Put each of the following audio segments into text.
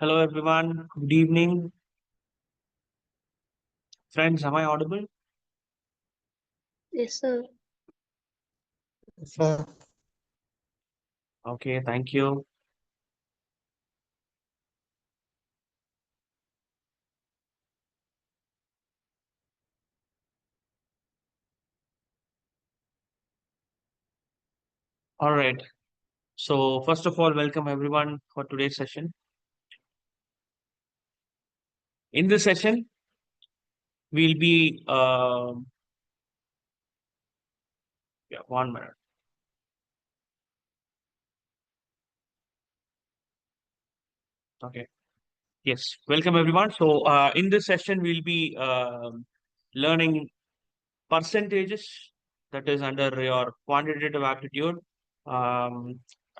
Hello everyone, good evening. Friends, am I audible? Yes, sir. Sir, Okay, thank you. All right. So, first of all, welcome everyone for today's session. In this session, we'll be, yeah, 1 minute. Okay. Yes, welcome everyone. So, in this session, we'll be learning percentages that is under your quantitative aptitude.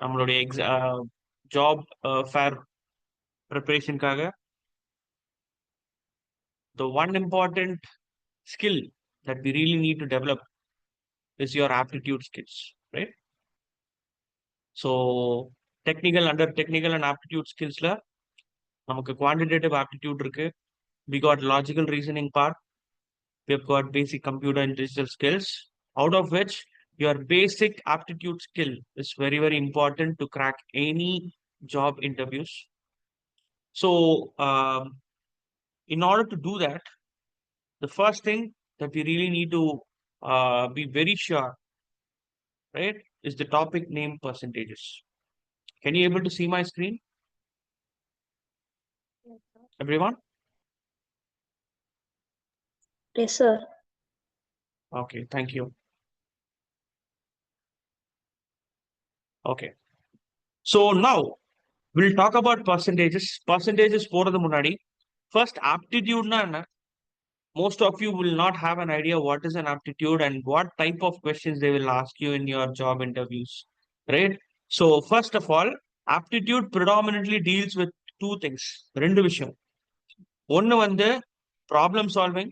நம்மளுடைய job fair preparation காக the one important skill that we really need to develop is your aptitude skills, right? So under technical and aptitude skills la நமக்கு quantitative aptitude இருக்கு. We got logical reasoning part. We have got basic computer and digital skills, out of which your basic aptitude skill is very, very important to crack any job interviews. So in order to do that, the first thing that we really need to be very sure, right, is the topic name percentages. Can you able to see my screen, everyone? Yes, sir. Okay, thank you. Okay, so now we'll talk about percentages. Percentages போறது முன்னாடி first aptitude na enna? Most of you will not have an idea what is an aptitude and what type of questions they will ask you in your job interviews, right? So first of all, aptitude predominantly deals with two things. ரெண்டு விஷயம். ஒன்னு வந்து problem solving,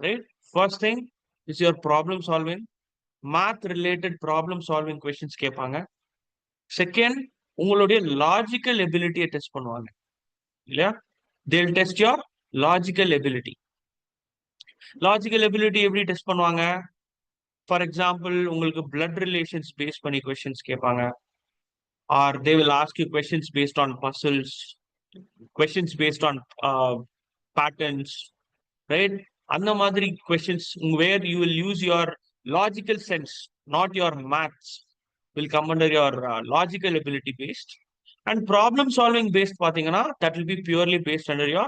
right? First thing is your problem solving. Math related problem solving questions கேட்பாங்க. Second, உங்களுடைய logical ability test பண்ணுவாங்க இல்லையா? They'll test your logical ability. Logical ability எப்படி test பண்ணுவாங்க? For example, உங்களுக்கு blood relations based பண்ணி questions கேட்பாங்க. Or they will ask you questions based on puzzles, questions based on patterns, right? அந்த மாதிரி questions where you will use your logical sense, not your maths, will come under your logical ability based. And problem solving based பாத்தீங்கன்னா that will be purely based under your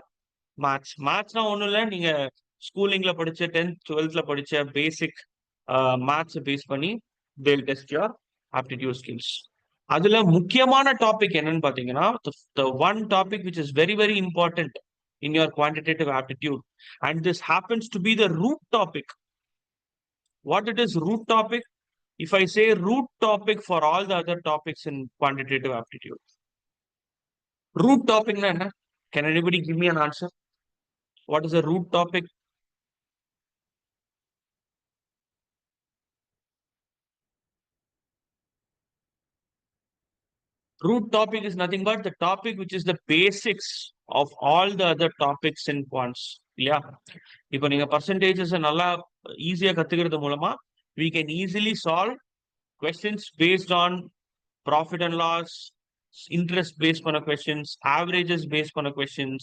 maths. Maths na ஒண்ணும் இல்ல, நீங்க ஸ்கூலிங்ல படிச்ச 10th 12th படிச்ச basic maths base பண்ணி they'll test your aptitude skills. அதுல முக்கியமான topic என்னன்னு பாத்தீங்கன்னா the one topic which is very, very important in your quantitative aptitude, and this happens to be the root topic. What it is root topic? If I say root topic for all the other topics in quantitative aptitude, root topic na enna? Can anybody give me an answer? What is a root topic? Root topic is nothing but the topic which is the basics of all the other topics in quants. Yeah. இப்போ நீங்க percentages நல்லா ஈஸியா கத்துக்கிறது மூலமா we can easily solve questions based on profit and loss, interest based பண்ண questions, averages based பண்ண questions,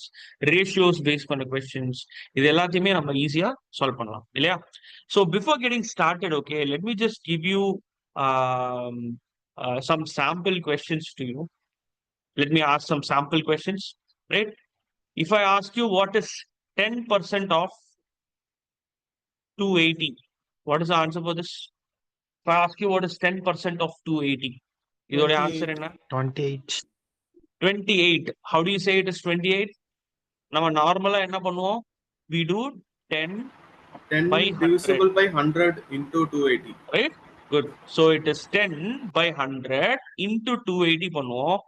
ratios based பண்ண questions. இது எல்லாத்தையுமே நம்ம ஈஸியா சால்வ் பண்ணலாம் இல்லையா? So before getting started, okay, let me just give you um, some sample questions to you. Let me ask some sample questions, right? If I ask you what is 10% of 280, what is the answer for this? If I ask you what is 10% of 280, இதோட answer என்ன? 28. 28. How do you say it is 28? நம்ம நார்மலா என்ன பண்ணுவோம்? We do 10 by 100. Divisible by 100 into 280. Right? Good. So it is 10 by 100 into 280 பண்ணுவோம்.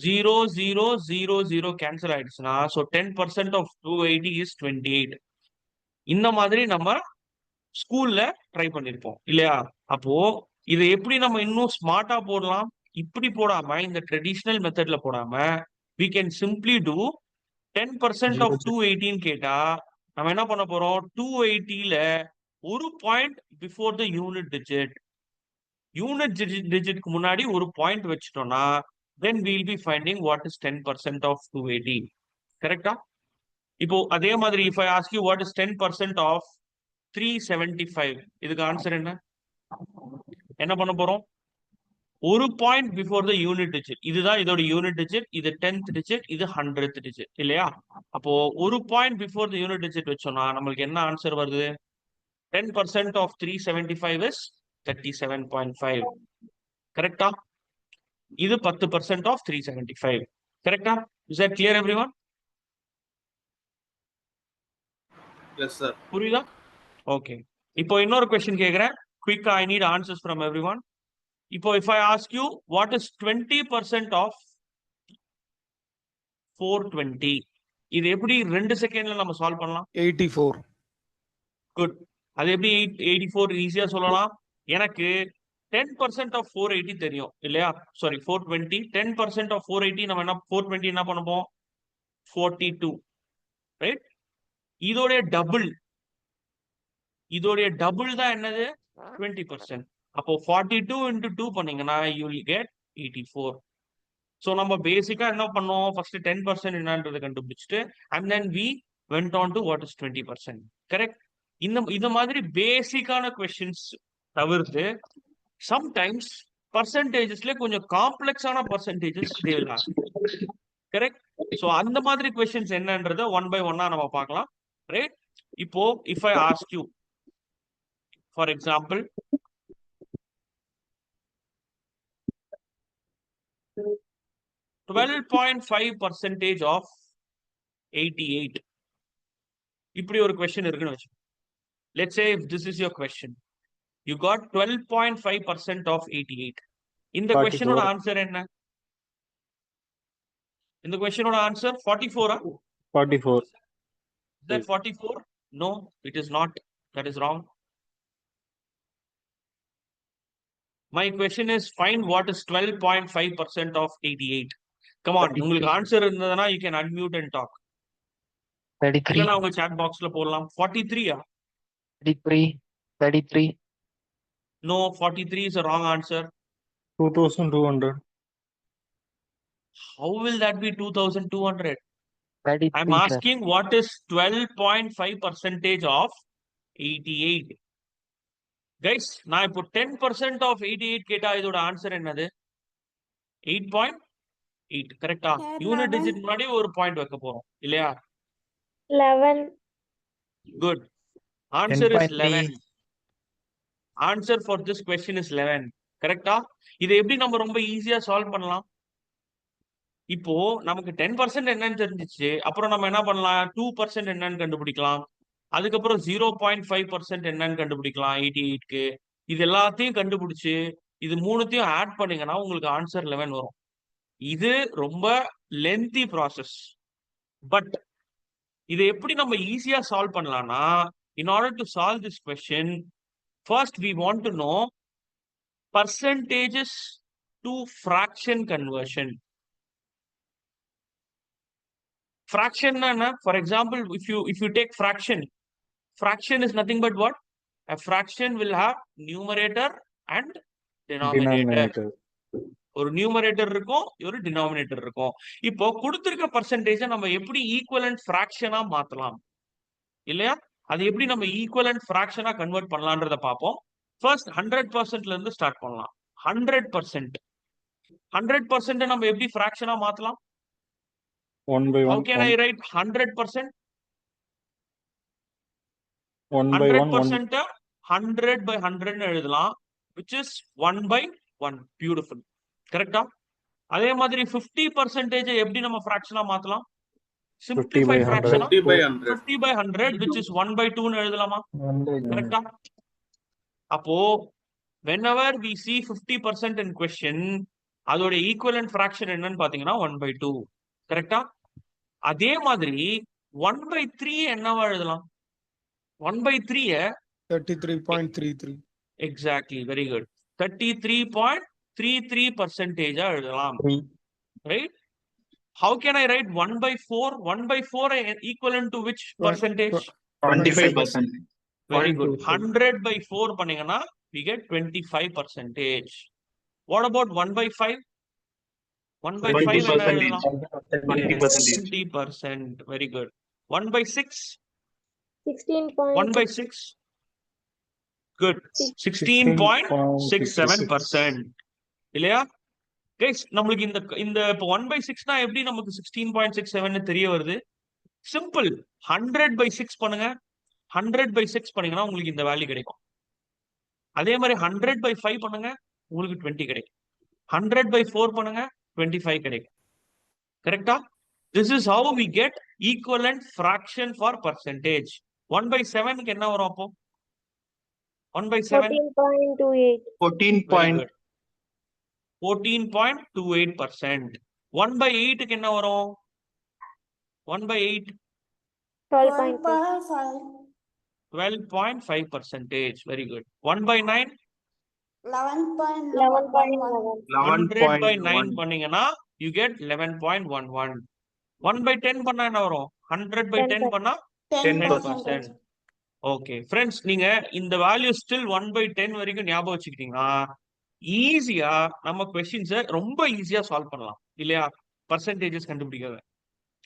0, 0, 0, 0 cancel ஆயிடுச்சுன்னா, so 10% of 280 is 28. இந்த மாதிரி நம்ம ஸ்கூல்ல ட்ரை பண்ணிருப்போம் இல்லையா? அப்போ இதை எப்படி நம்ம இன்னும் ஸ்மார்ட்டா போடலாம்? இப்படி போடாம இந்த ட்ரெடிஷனல் மெத்தட்ல போடாம we can simply do 10% of 218 கேட்டா நம்ம என்ன பண்ண போறோம் 280ல ஒரு point before the unit digit டிஜிட்க்கு முன்னாடி ஒரு பாயிண்ட் வச்சிட்டோம்னா then we'll be finding what is 10% of 280 கரெக்டா இப்போ அதே மாதிரி if I ask you what is 10% of 375 இதுக்கு ஆன்சர் என்ன பண்ண போறோம் ஒரு point before the unit digit இதுதான் இதோட யூனிட் டிஜிட் இது 10th டிஜிட் இது 100th டிஜிட் இல்லையா அப்போ ஒரு point before the unit digit வச்சோம்னா நம்மளுக்கு என்ன ஆன்சர் வருது 10% of 375 is 37.5 கரெக்டா இது 10% of 375 கரெக்டா is that clear everyone Yes, sir. புரியுதா ஓகே இப்போ இன்னொரு क्वेश्चन கேக்குறேன் quick I need answers from everyone இப்போ if I ask you what is 20% of 420 இது எப்படி 2 செகண்ட்ல நம்ம சால்வ் பண்ணலாம் 84. குட் அது எப்படி 84 ஈஸியா சொல்லலாம் எனக்கு 10% of 480 தெரியும் இல்லையா சாரி 420 10% of 480 நம்ம என்ன 420 என்ன பண்ணுவோம் 42 ரைட் இதோட டபுள் தான் என்னது 20% அப்போ 42 into 2 பண்ணீங்கன்னா you will get 84 so நம்ம பேசிக்கா என்ன பண்ணோம் ஃபர்ஸ்ட் 10% என்னன்றதை கண்டுபிடிச்சிட்டு and then we went on to what is 20% correct இந்த மாதிரி பேசிக்கான क्वेश्चंस தவிர்த்து sometimes percentagesல கொஞ்சம் காம்ப்ளெக்ஸான percentages they will ask correct so அந்த மாதிரி क्वेश्चंस என்னன்றதை ஒன் பை ஒன்னா நம்ம பார்க்கலாம் ரைட் இப்போ if I ask you for example 12.5% of 88 இப்படி ஒரு question இருக்குன்னு வச்சு let's say if this is your question you got 12.5% of 88 இந்த question ஓட ஆன்சர் என்ன இந்த question ஓட answer 44 44. is that 44 no it is not that is wrong my question is find what is 12.5% of 88 come on உங்களுக்கு answer இருந்ததுனா you can unmute and talk 33. இல்லனா உங்க chat boxல போடலாம் 43 33. no 43 is a wrong answer 2200. how will that be 2200 33, I'm sir. asking what is 12.5% of 88 guys நான் இப்போ 10% of 88 கேட்டா இதோட answer என்னது 8.8 கரெக்ட்டா யூனிட் டிஜிட் முன்னாடி ஒரு பாயிண்ட் வைக்க போறோம் இல்லையா 11. good answer is 10.3. 11 answer for this question is 11 கரெக்ட்டா இதை எப்படி நம்ம ரொம்ப ஈஸியா சால்வ் பண்ணலாம் இப்போ நமக்கு 10% என்னன்னு தெரிஞ்சிச்சு அப்புறம் நம்ம என்ன பண்ணலாம் 2% என்னன்னு கண்டுபிடிக்கலாம் அதுக்கப்புறம் 0.5% என்னன்னு கண்டுபிடிக்கலாம் 88க்கு இது எல்லாத்தையும் கண்டுபிடிச்சு இது மூணுத்தையும் ஆட் பண்ணீங்கன்னா உங்களுக்கு ஆன்சர் 11 வரும் இது ரொம்ப லென்த்தி ப்ராசஸ் பட் இதை எப்படி நம்ம ஈஸியா சால்வ் பண்ணலாம்னா in order to solve this question first we want to know percentages to fraction conversion fraction na for example if you take fraction is nothing but what a fraction will have numerator and denominator ஒரு numerator இருக்கும் ஒரு denominator இருக்கும் இப்போ கொடுத்திருக்க percentage நம்ம எப்படி equivalent ஃபிராக்ஷனா மாத்தலாம் இல்லையா அது எப்படி நம்ம ஈக்குவலன்ட் ஃபிராக்ஷனா கன்வெர்ட் பண்ணலாம்ன்றத பார்ப்போம் ஃபர்ஸ்ட் 100% ல இருந்து ஸ்டார்ட் பண்ணலாம் 100% நம்ம எப்படி ஃபிராக்ஷனா மாத்தலாம் 1 by 1. how can I write 100% 1 by 1. 100% 100 by 100 னு எழுதலாம் which is 1 by 1 beautiful கரெக்ட்டா அதே மாதிரி 50% எப்படி நம்ம ஃபிராக்ஷனா மாத்தலாம் 50 by 100. simplified fraction 50 by 100. 50 by 100 which is 1 by 2 னு எழுதலாமா கரெக்ட்டா அப்போ whenever we see 50% in question அதோட ஈக்குவலன்ட் ஃபிராக்ஷன் என்னன்னு பாத்தீங்கன்னா 1 by 2 கரெக்ட்டா அதே மாதிரி 1 by 3 என்னவா எழுதலாம் 1 by 3 33.33. exactly very good 33.33% எழுதலாம் 3. right How can I write 1 by 4? 1 by 4 equivalent to which percentage? 25%. Very good. 0.23. 100 by 4 பண்ணீங்கன்னா we get 25%. What about 1 by 5? 1 by 5 என்ன 20%. எழுதலாம்? 20%. 20%. Very good. 1 by 6? 1 by 16.6. 6? Good. 16.67%. இல்லையா? Guys, நம்மளுக்கு இந்த இப்போ 1 by 6 னா எப்படி நமக்கு 16.67 தெரிய வருது? சிம்பிள். 100 by 6 பண்ணுங்க. 100 by 6 பண்ணீங்கன்னா உங்களுக்கு இந்த வேல்யூ கிடைக்கும். அதே மாதிரி 100 by 5 பண்ணுங்க, உங்களுக்கு 20 கிடைக்கும். 100 by 4 பண்ணுங்க, 25 கிடைக்கும். கரெக்டா? This is how we get equivalent fraction for percentage. 1 by 7 க்கு என்ன வரும் அப்போ? 1 by 7? 14.28. 14 Very point. good. 14.28%. 1 by 8 க்கு என்ன வரும்? 1 by 8? 12.5. 12.5%. Very good. 1 by 9? 11.11. 100 by 9 11.1. பண்ணீங்கன்னா you get 11.11. 1 by 10 பண்ணா என்ன வரும்? 100 by 10 பண்ணா 10%. ஓகே ஃப்ரெண்ட்ஸ், நீங்க இந்த வேல்யூ ஸ்டில் 1 by 10 வரைக்கும் ஞாபகம் வச்சுக்கிட்டீங்கன்னா ஈஸியா நம்ம கொஸ்டின்ஸை ரொம்ப ஈஸியா சால்வ் பண்ணலாம் இல்லையா? பர்சன்டேஜஸ் கண்டுபிடிக்காத.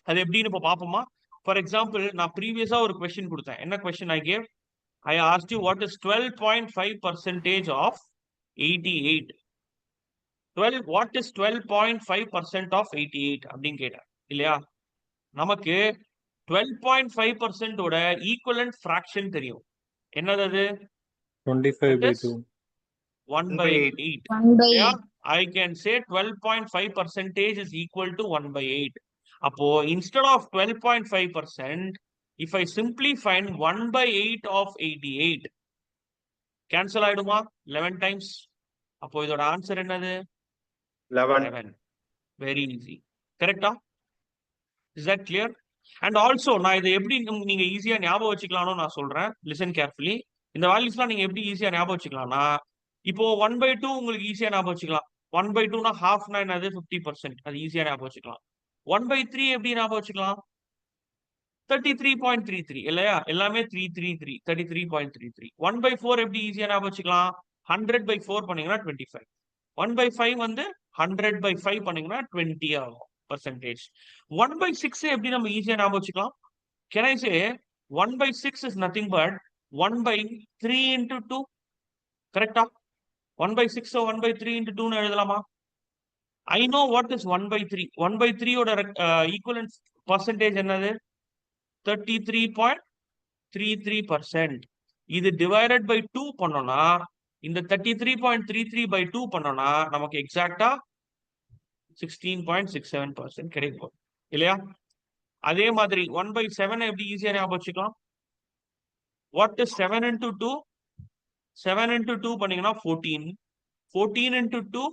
அது எப்படின்னு இப்போ பார்ப்போமா? ஃபார் எக்ஸாம்பிள், நான் ப்ரீவியஸா ஒரு கொஸ்டின் கொடுத்தேன். என்ன question I gave? I asked you what is 12.5% of 88? What is 12.5% of 88 அப்படின்னு கேட்டேன் இல்லையா? நமக்கு 12.5% ஓட ஈக்குவலன்ட் ஃபிராக்ஷன் தெரியும். என்னது அது? 25 by 2. 1 by 8. Yeah, I can say 12.5% is equal to 1 by 8. அப்போ instead of 12.5%, if I simply find 1 by 8 of 88, cancel ஆயிடுமா? 11 times. அப்போ இதோட ஆன்சர் என்னது? 11. Very easy. கரெக்டா? Is that clear? And also நான் இதை எப்படி நீங்க ஈஸியா ஞாபகம் வச்சுக்கலாம்னு நான் சொல்றேன். Listen carefully. இந்த வேல்யூஸ்லாம் நீங்க எப்படி ஈஸியா ஞாபகம் வச்சுக்கலாம்னா, இப்போ 1 by 2 உங்களுக்கு ஈஸியா ஞாபகம் வச்சுக்கலாம். 1 by 2 னா ஹாஃப்னா என்னது? 50%. அது ஈஸியா ஞாபகம் வச்சுக்கலாம். 1 by 3 எப்படி ஞாபகம் வச்சுக்கலாம்? 33.33 இல்லையா? எல்லாமே 333, 33.33. 1 by 4 எப்படி ஈஸியா ஞாபகம் வச்சுக்கலாம்? 100 by 4 பண்ணீங்கன்னா 25. 1 by 5 வந்து 100 by 5 பண்ணீங்கன்னா 20 ஆகும் percentage. 1 by 6 எப்படி நம்ம ஈஸியா ஞாபகம் வச்சுக்கலாம்? Can I say 1 by 6 is nothing but 1 by 3 into 2? கரெக்டா? 1 by 6 or 1 by 3 into 2 னு எழுதலாமா? I know what is 1 by 3. 1 by 3 ஓட equivalent percentage என்னது? 33.33%. இது divided by 2 பண்ணோம்னா, இந்த 33.33 by 2 பண்ணோம்னா நமக்கு எக்ஸாக்டா 16.67% கிடைக்கும் இல்லையா? அதே மாதிரி 1 by 7 எப்படி ஈஸியா ஞாபகம் வச்சுக்கலாம்? What is 7 into 2? 7 into 2 பண்ணீங்கன்னா 14. 14 into 2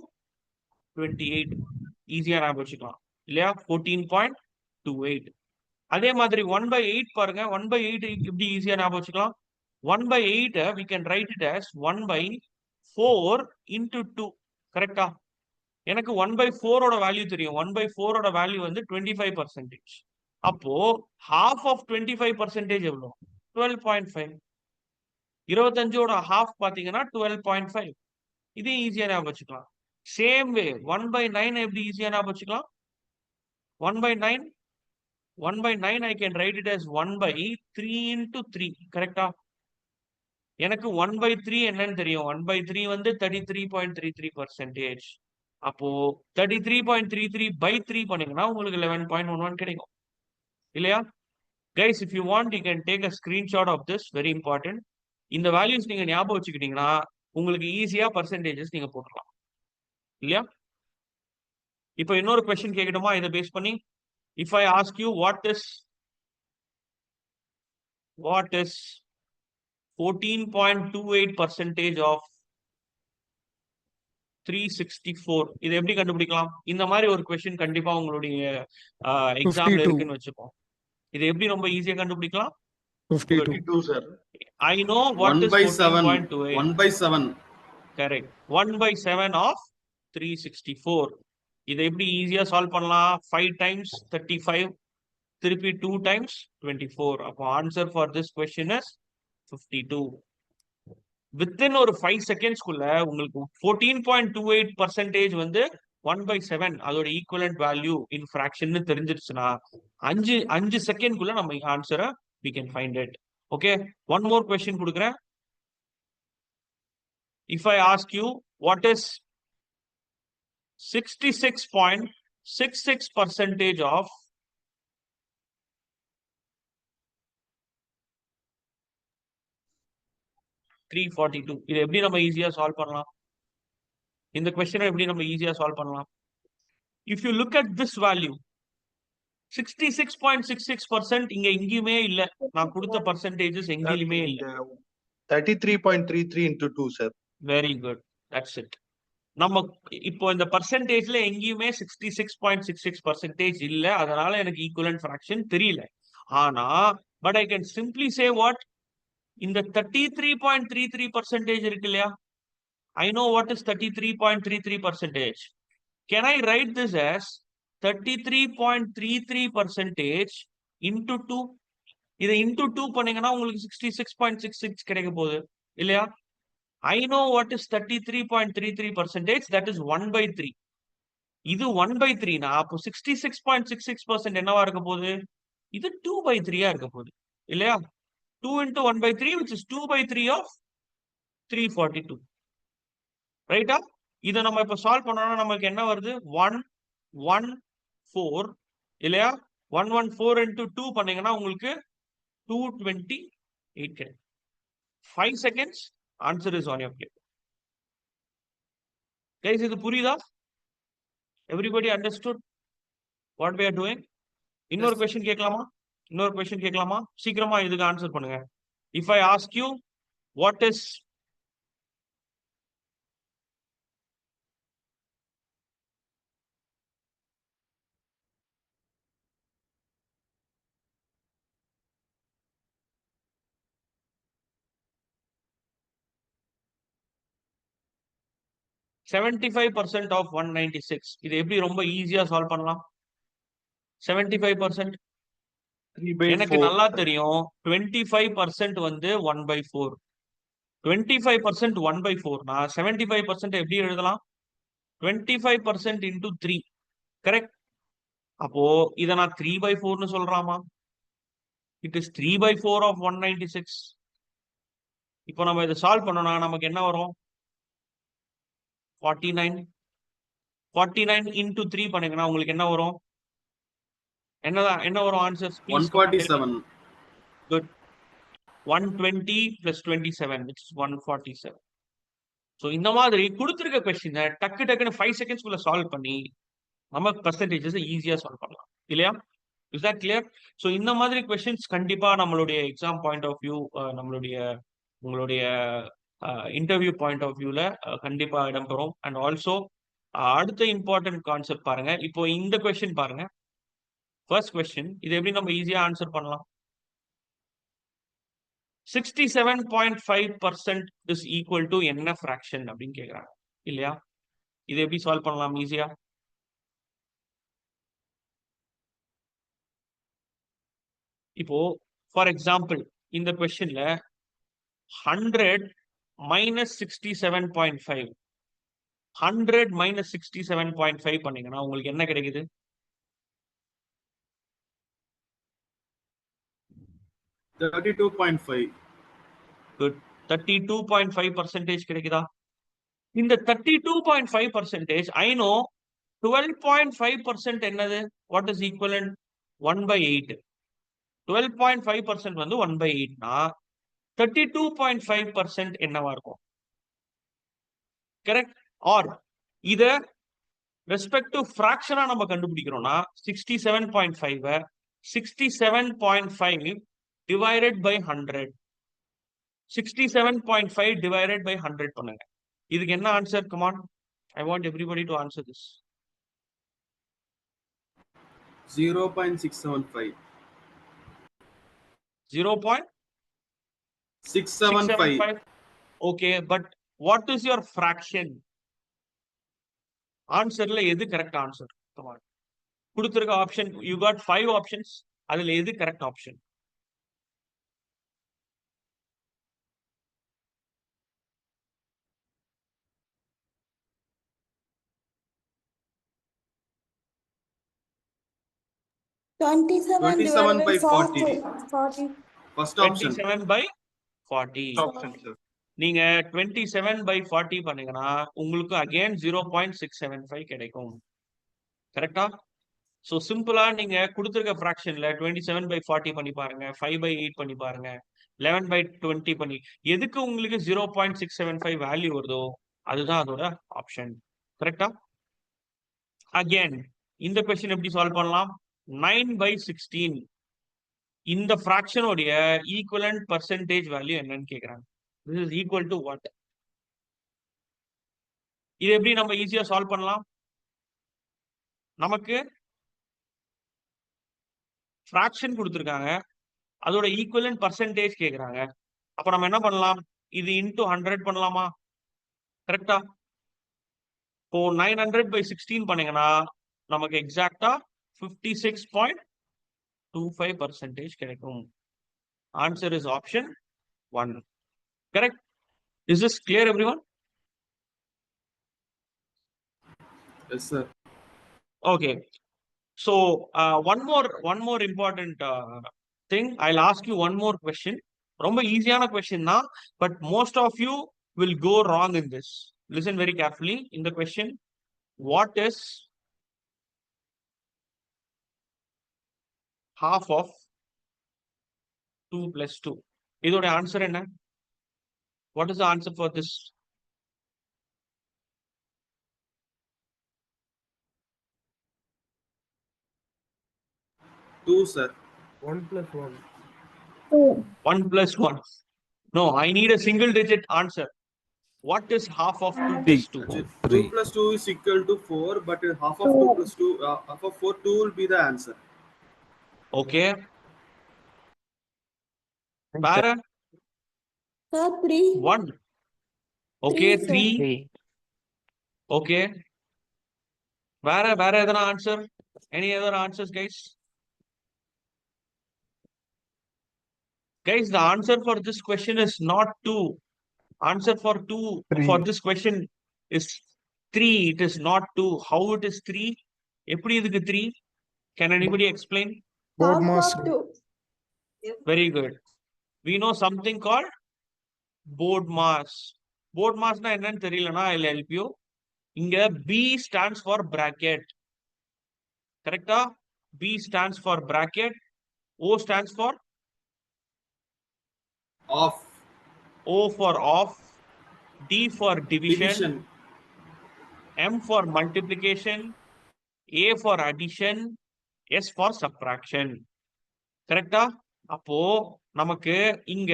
28. ஈஸியா ஞாபகம் வச்சுக்கலாம் இல்லையா? 14.28. அதே மாதிரி 1 by 8 பாருங்க. 1 by 8 எப்படி ஈஸியா ஞாபகம் வச்சுக்கலாம்? 1 by 8 we can write it as 1 by 4 into 2. கரெக்டா? எனக்கு 1 by 4 ஓட வேல்யூ தெரியும். 1 by 4 ஓட வேல்யூ வந்து 25%. அப்போ half of 25% எவ்வளவு? 12.5. 25 ஓட half பாத்தீங்கன்னா 12.5. இது ஈஸியா ஞாபகம் வச்சுக்கலாம். சேம் வே 1 by 9 எப்படி ஈஸியா ஞாபகம் வச்சுக்கலாம்? 1 by 9 I can write it as 1 by 3 into 3. கரெக்டா? எனக்கு 1 by 3 என்னன்னு தெரியும். 1 by 3 வந்து 33.33%. அப்போ 33.33 by 3 பண்ணீங்கன்னா உங்களுக்கு 11.11 கிடைக்கும் இல்லையா? Guys, if you want, you can take a screenshot of this. Very important. இந்த வேல்யூஸ் நீங்க ஞாபகம் வச்சுக்கிட்டீங்கன்னா உங்களுக்கு ஈஸியா பர்சன்டேஜஸ் நீங்க போட்டுக்கலாம் இல்லையா? இப்போ இன்னொரு கொஸ்டின் கேட்கணுமா இதை பேஸ் பண்ணி? If I ask you what is 14.28% of 364, இது எப்படி கண்டுபிடிக்கலாம்? இந்த மாதிரி ஒரு கொஸ்டின் கண்டிப்பா உங்களுடைய எக்ஸாம்ல 52. இருக்குன்னு வச்சுப்போம். இது எப்படி ரொம்ப ஈஸியா கண்டுபிடிக்கலாம்? 52. 52, sir. I know what 1 is by 7. 14.28. 1 by 7. Correct. 1 by 7 of 364. இதை எப்படி ஈஸியா சால்வ் பண்ணலாம்? 5 times 35 திருப்பி 2 times 24. அப்போ answer for this question is 52. Within ஒரு 5 செகண்ட்ஸ்க்குள்ள உங்களுக்கு 14.28% வந்து 1/7 அதோட ஈக்குவலன்ட் வேல்யூ இன் ஃபிராக்ஷன் தெரிஞ்சிருச்சுன்னா 5 செகண்ட்குள்ள நம்ம ஆன்சரை we can find it. Okay, one more question கொடுக்குறேன். If I ask you what is 66.66% of 342, இது எப்படி நம்ம ஈஸியா சால்வ் பண்ணலாம்? இந்த கொஸ்டினை எப்படி நம்ம ஈஸியா சால்வ் பண்ணலாம்? If you look at this value 66.66% இங்க எங்கேயுமே இல்ல. நான் கொடுத்த பர்சன்டேஜஸ் எங்கேயுமே இல்ல. 33.33 into 2, sir. Very good, that's it. நம்ம இப்போ இந்த பர்சன்டேஜ்ல எங்கேயுமே 66.66% இல்ல. அதனால எனக்கு ஈக்குவலன்ட் ஃபிராக்ஷன் தெரியல. ஆனா but I can simply say what, இந்த 33.33% இருக்கு இல்லையா, I know what is 33.33%. Can I write this as 33.33% into 2? இதை into 2 பண்ணீங்கன்னா உங்களுக்கு 66.66 கிடைக்க போகுது இல்லையா? I know what is 33.33%. That is 1/3. இது 1/3 னா அப்போ 66.66% என்னவா இருக்க போகுது? இது 2/3 இருக்க போகுது இல்லையா? 2 into 1/3 which is 2/3 of 342. ரைட்டா? இதை நம்ம இப்ப சால்வ் பண்ணோம்னா நமக்கு என்ன வருது? 114 இல்லையா? 114 into 2 பண்ணீங்கன்னா உங்களுக்கு 228 கிடைக்கும். 5 seconds, answer is on your plate. Guys, இது புரியுதா? Everybody understood what we are doing? இன்னொரு கொஸ்டின் கேட்கலாமா? சீக்கிரமா இதுக்கு ஆன்சர் பண்ணுங்க. If I ask you what is 75% of 196, இது எப்படி ரொம்ப ஈஸியா சால்வ் பண்ணலாம்? 75% 3/4. எனக்கு நல்லா தெரியும். 25% வந்து 1/4. 25% 1/4 நான் 75% எப்படி எழுதலாம்? 25% into 3. கரெக்ட்? அப்போ இதை நான் 3/4 சொல்றாமா? It is 3/4 of 196. இப்போ நம்ம இதை சால்வ் பண்ணோம்னா நமக்கு என்ன வரும்? 49. 49 into 3 பண்ணீங்கன்னா உங்களுக்கு என்ன வரும்? என்ன வரும் answer? 147. Good. 120 plus 27 which is 147. So இந்த மாதிரி கொடுத்துருக்க கொஸ்டினை டக்குன்னு 5 செகண்ட்ஸ்குள்ள சால்வ் பண்ணி நம்ம பர்சன்டேஜஸ் ஈஸியா சால்வ் பண்ணலாம் இல்லையா? Is that clear? ஸோ இந்த மாதிரி கொஸ்டின்ஸ் கண்டிப்பா நம்மளுடைய எக்ஸாம் பாயிண்ட் ஆஃப் வியூ, உங்களுடைய இன்டர்வியூ பாயிண்ட் ஆஃப் வியூல கண்டிப்பா இடம்பெறும். அண்ட் ஆல்சோ அடுத்த இம்பார்ட்டன்ட் கான்செப்ட் பாருங்க. இப்போ இந்த கொஸ்டின் பாருங்க. ஃபர்ஸ்ட் கொஸ்டின், இது எப்படி நம்ம ஈஸியா ஆன்சர் பண்ணலாம்? 67.5% is equal to என்ன fraction அப்படின்னு கேக்குறாங்க இல்லையா? இது எப்படி சால்வ் பண்ணலாம் ஈஸியா? இப்போ ஃபார் எக்ஸாம்பிள் இந்த கொஸ்டின்ல 100 minus 67.5 100 minus 67.5 பண்ணீங்கன்னா உங்களுக்கு என்ன கிடைக்குது? 32.5. குட். 32.5% கிடைக்குதா? இந்த 32.5% I know 12.5% என்னது? What is equivalent? 1/8. 12.5% வந்து 1/8 னா 32.5% என்னவா இருக்கும்? கரெக்ட்? ஆர் இத ரெஸ்பெக்டிவ் ஃபிராக்ஷனா நம்ம கண்டுபிடிக்கிறோம்னா 67.5 67.5 divided by 100. 67.5 divided by 100 பண்ணுங்க. இதுக்கு என்ன answer? Come on, I want everybody to answer this. 0.675. 0.675. Okay, but what is your fraction? ஆன்சர்ல எது கரெக்ட் ஆன்சர்? கொடுத்திருக்க ஆப்ஷன் யூ காட் 5 ஆப்ஷன்ஸ். அதுல எது correct option? Twenty-seven 27 divided by by 40. 40. First option. 27 by 40. First option, sir. நீங்க 27 by 40 பண்ணீங்கன்னா உங்களுக்கு again 0.675 கிடைக்கும். கரெக்டா? So சிம்பிளா நீங்க கொடுத்திருக்க ஃபிராக்ஷன்ல 27 by 40 பண்ணி பாருங்க, 5 by 8 பண்ணி பாருங்க, 11 by 20 பண்ணி எதுக்கு உங்களுக்கு 0.675 வேல்யூ வருதோ அதுதான் அதோட ஆப்ஷன். கரெக்டா? அகைன் இந்த கொஸ்டின் எப்படி சால்வ் பண்ணலாம்? 9 by 16 இந்த ஃபிராக்ஷனோடைய ஈக்குவலன்ட் பர்சன்டேஜ் வேல்யூ என்னன்னு கேக்குறாங்க. This is equal to what? இது எப்படி நம்ம ஈஸியா சால்வ் பண்ணலாம்? நமக்கு ஃபிராக்ஷன் கொடுத்திருக்காங்க, அதோட ஈக்குவலன்ட் பர்சன்டேஜ் கேக்குறாங்க. அப்ப நம்ம என்ன பண்ணலாம்? இது இன்டூ 100 பண்ணலாமா? கரெக்டா? இப்போ 900 by 16 பண்ணீங்கன்னா நமக்கு எக்ஸாக்டா 56.25% கிடைக்கும். Answer is option 1. Correct? Is this clear everyone? Yes, sir. Okay. So one more important thing. I'll ask you one more question. ரொம்ப ஈஸியான கொஸ்டின் தான், but most of you will go wrong in this. Listen very carefully in the question. What is half of 2 plus 2? இதோட answer என்ன? What is the answer for this? Two, sir. 1 plus 1. 1 plus 1. No, I need a single digit answer. What is half of 2 plus 2? 2 plus 2 is equal to 4, but half of 2 plus 2, half of 4, 2 will be the answer. Okay. Para? Sir, 3. 1. Okay, Three, sir. 3. 3. Okay. Where other answer? Any other answers, guys? Guys, the answer for this question is not 2. Answer for 2 for this question is 3. It is not 2. How it is 3? எப்படி இதுக்கு 3? Can anybody explain? Board Half mass. of 2. Very good. We know something called board mass. Board mass na என்னன்னு தெரியலனா I'll help you. இங்க B stands for bracket. கரெக்டா? B stands for bracket. O stands for Off. O for off. D for division. Division. M for multiplication. A for addition. S for subtraction. கரெக்டா? அப்போ நமக்கு இங்க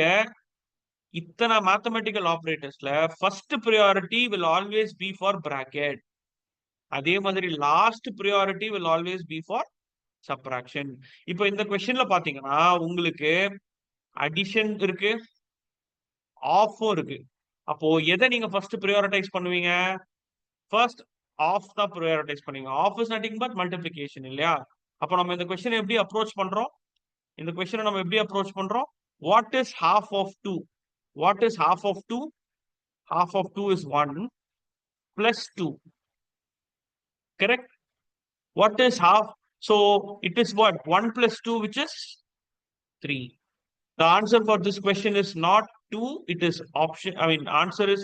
இத்தனை mathematical ஆபரேட்டர்ஸ்ல first priority will always be for bracket. அதே மாதிரி last priority will always be for subtraction. இப்போ இந்த கொஸ்டின்ல பாத்தீங்கன்னா உங்களுக்கு அடிஷன் இருக்கு, ஆஃபும் இருக்கு. அப்போ எதை நீங்க ஃபர்ஸ்ட் ப்ரியாரிட்டைஸ் பண்ணுவீங்க? ஃபர்ஸ்ட் ஆஃப் தான் ப்ரியாரிட்டைஸ் பண்ணுவீங்க. Of is nothing but multiplication இல்லையா? அப்போ நம்ம இந்த கொஸ்டினை எப்படி அப்ரோச் பண்றோம்? இந்த கொஸ்டினை நம்ம எப்படி அப்ரோச் பண்றோம்? What is half of 2? What is half of 2? Half of 2 is 1 plus 2. Correct? What is half? So it is what? 1 plus 2, which is 3. The answer for this question is not 2. It is option. I mean, answer is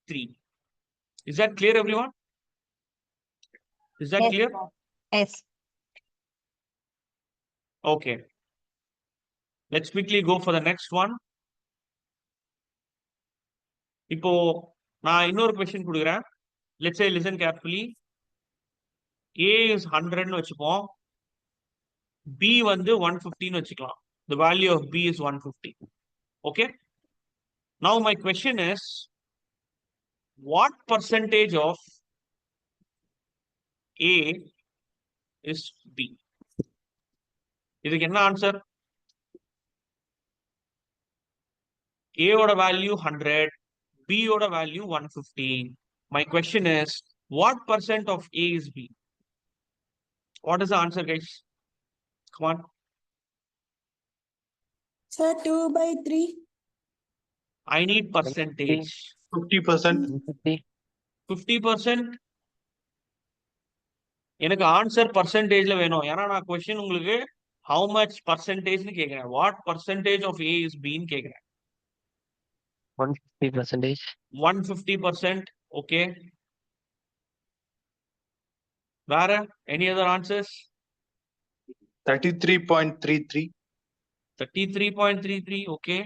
3. Is that clear, everyone? Is that clear? Yes. Okay. Let's quickly go for the next one. இப்போ நான் இன்னொரு question கொடுக்குறேன். Let's say listen carefully. A is 100 னு வச்சுப்போம். B வந்து 150 னு வச்சுக்கலாம். The value of B is 150. Okay. Now my question is, what percentage of A is B? இதுக்கு என்ன ஆன்சர்? A ஓட வேல்யூ 100, B ஓட value 150. My question is, What percent of A is B? What is the answer, guys? Come on. Sir, 2 by 3. I need percentage. 50%. 150. 50%. எனக்கு answer பர்சன்டேஜ்ல வேணும். ஏன்னா நான் question உங்களுக்கு how much percentage கேக்குறேன். What percentage of A is B ன்னு கேக்குறேன். 150%. 150%. Okay. வேற any other answers? 33.33. 33.33. Okay.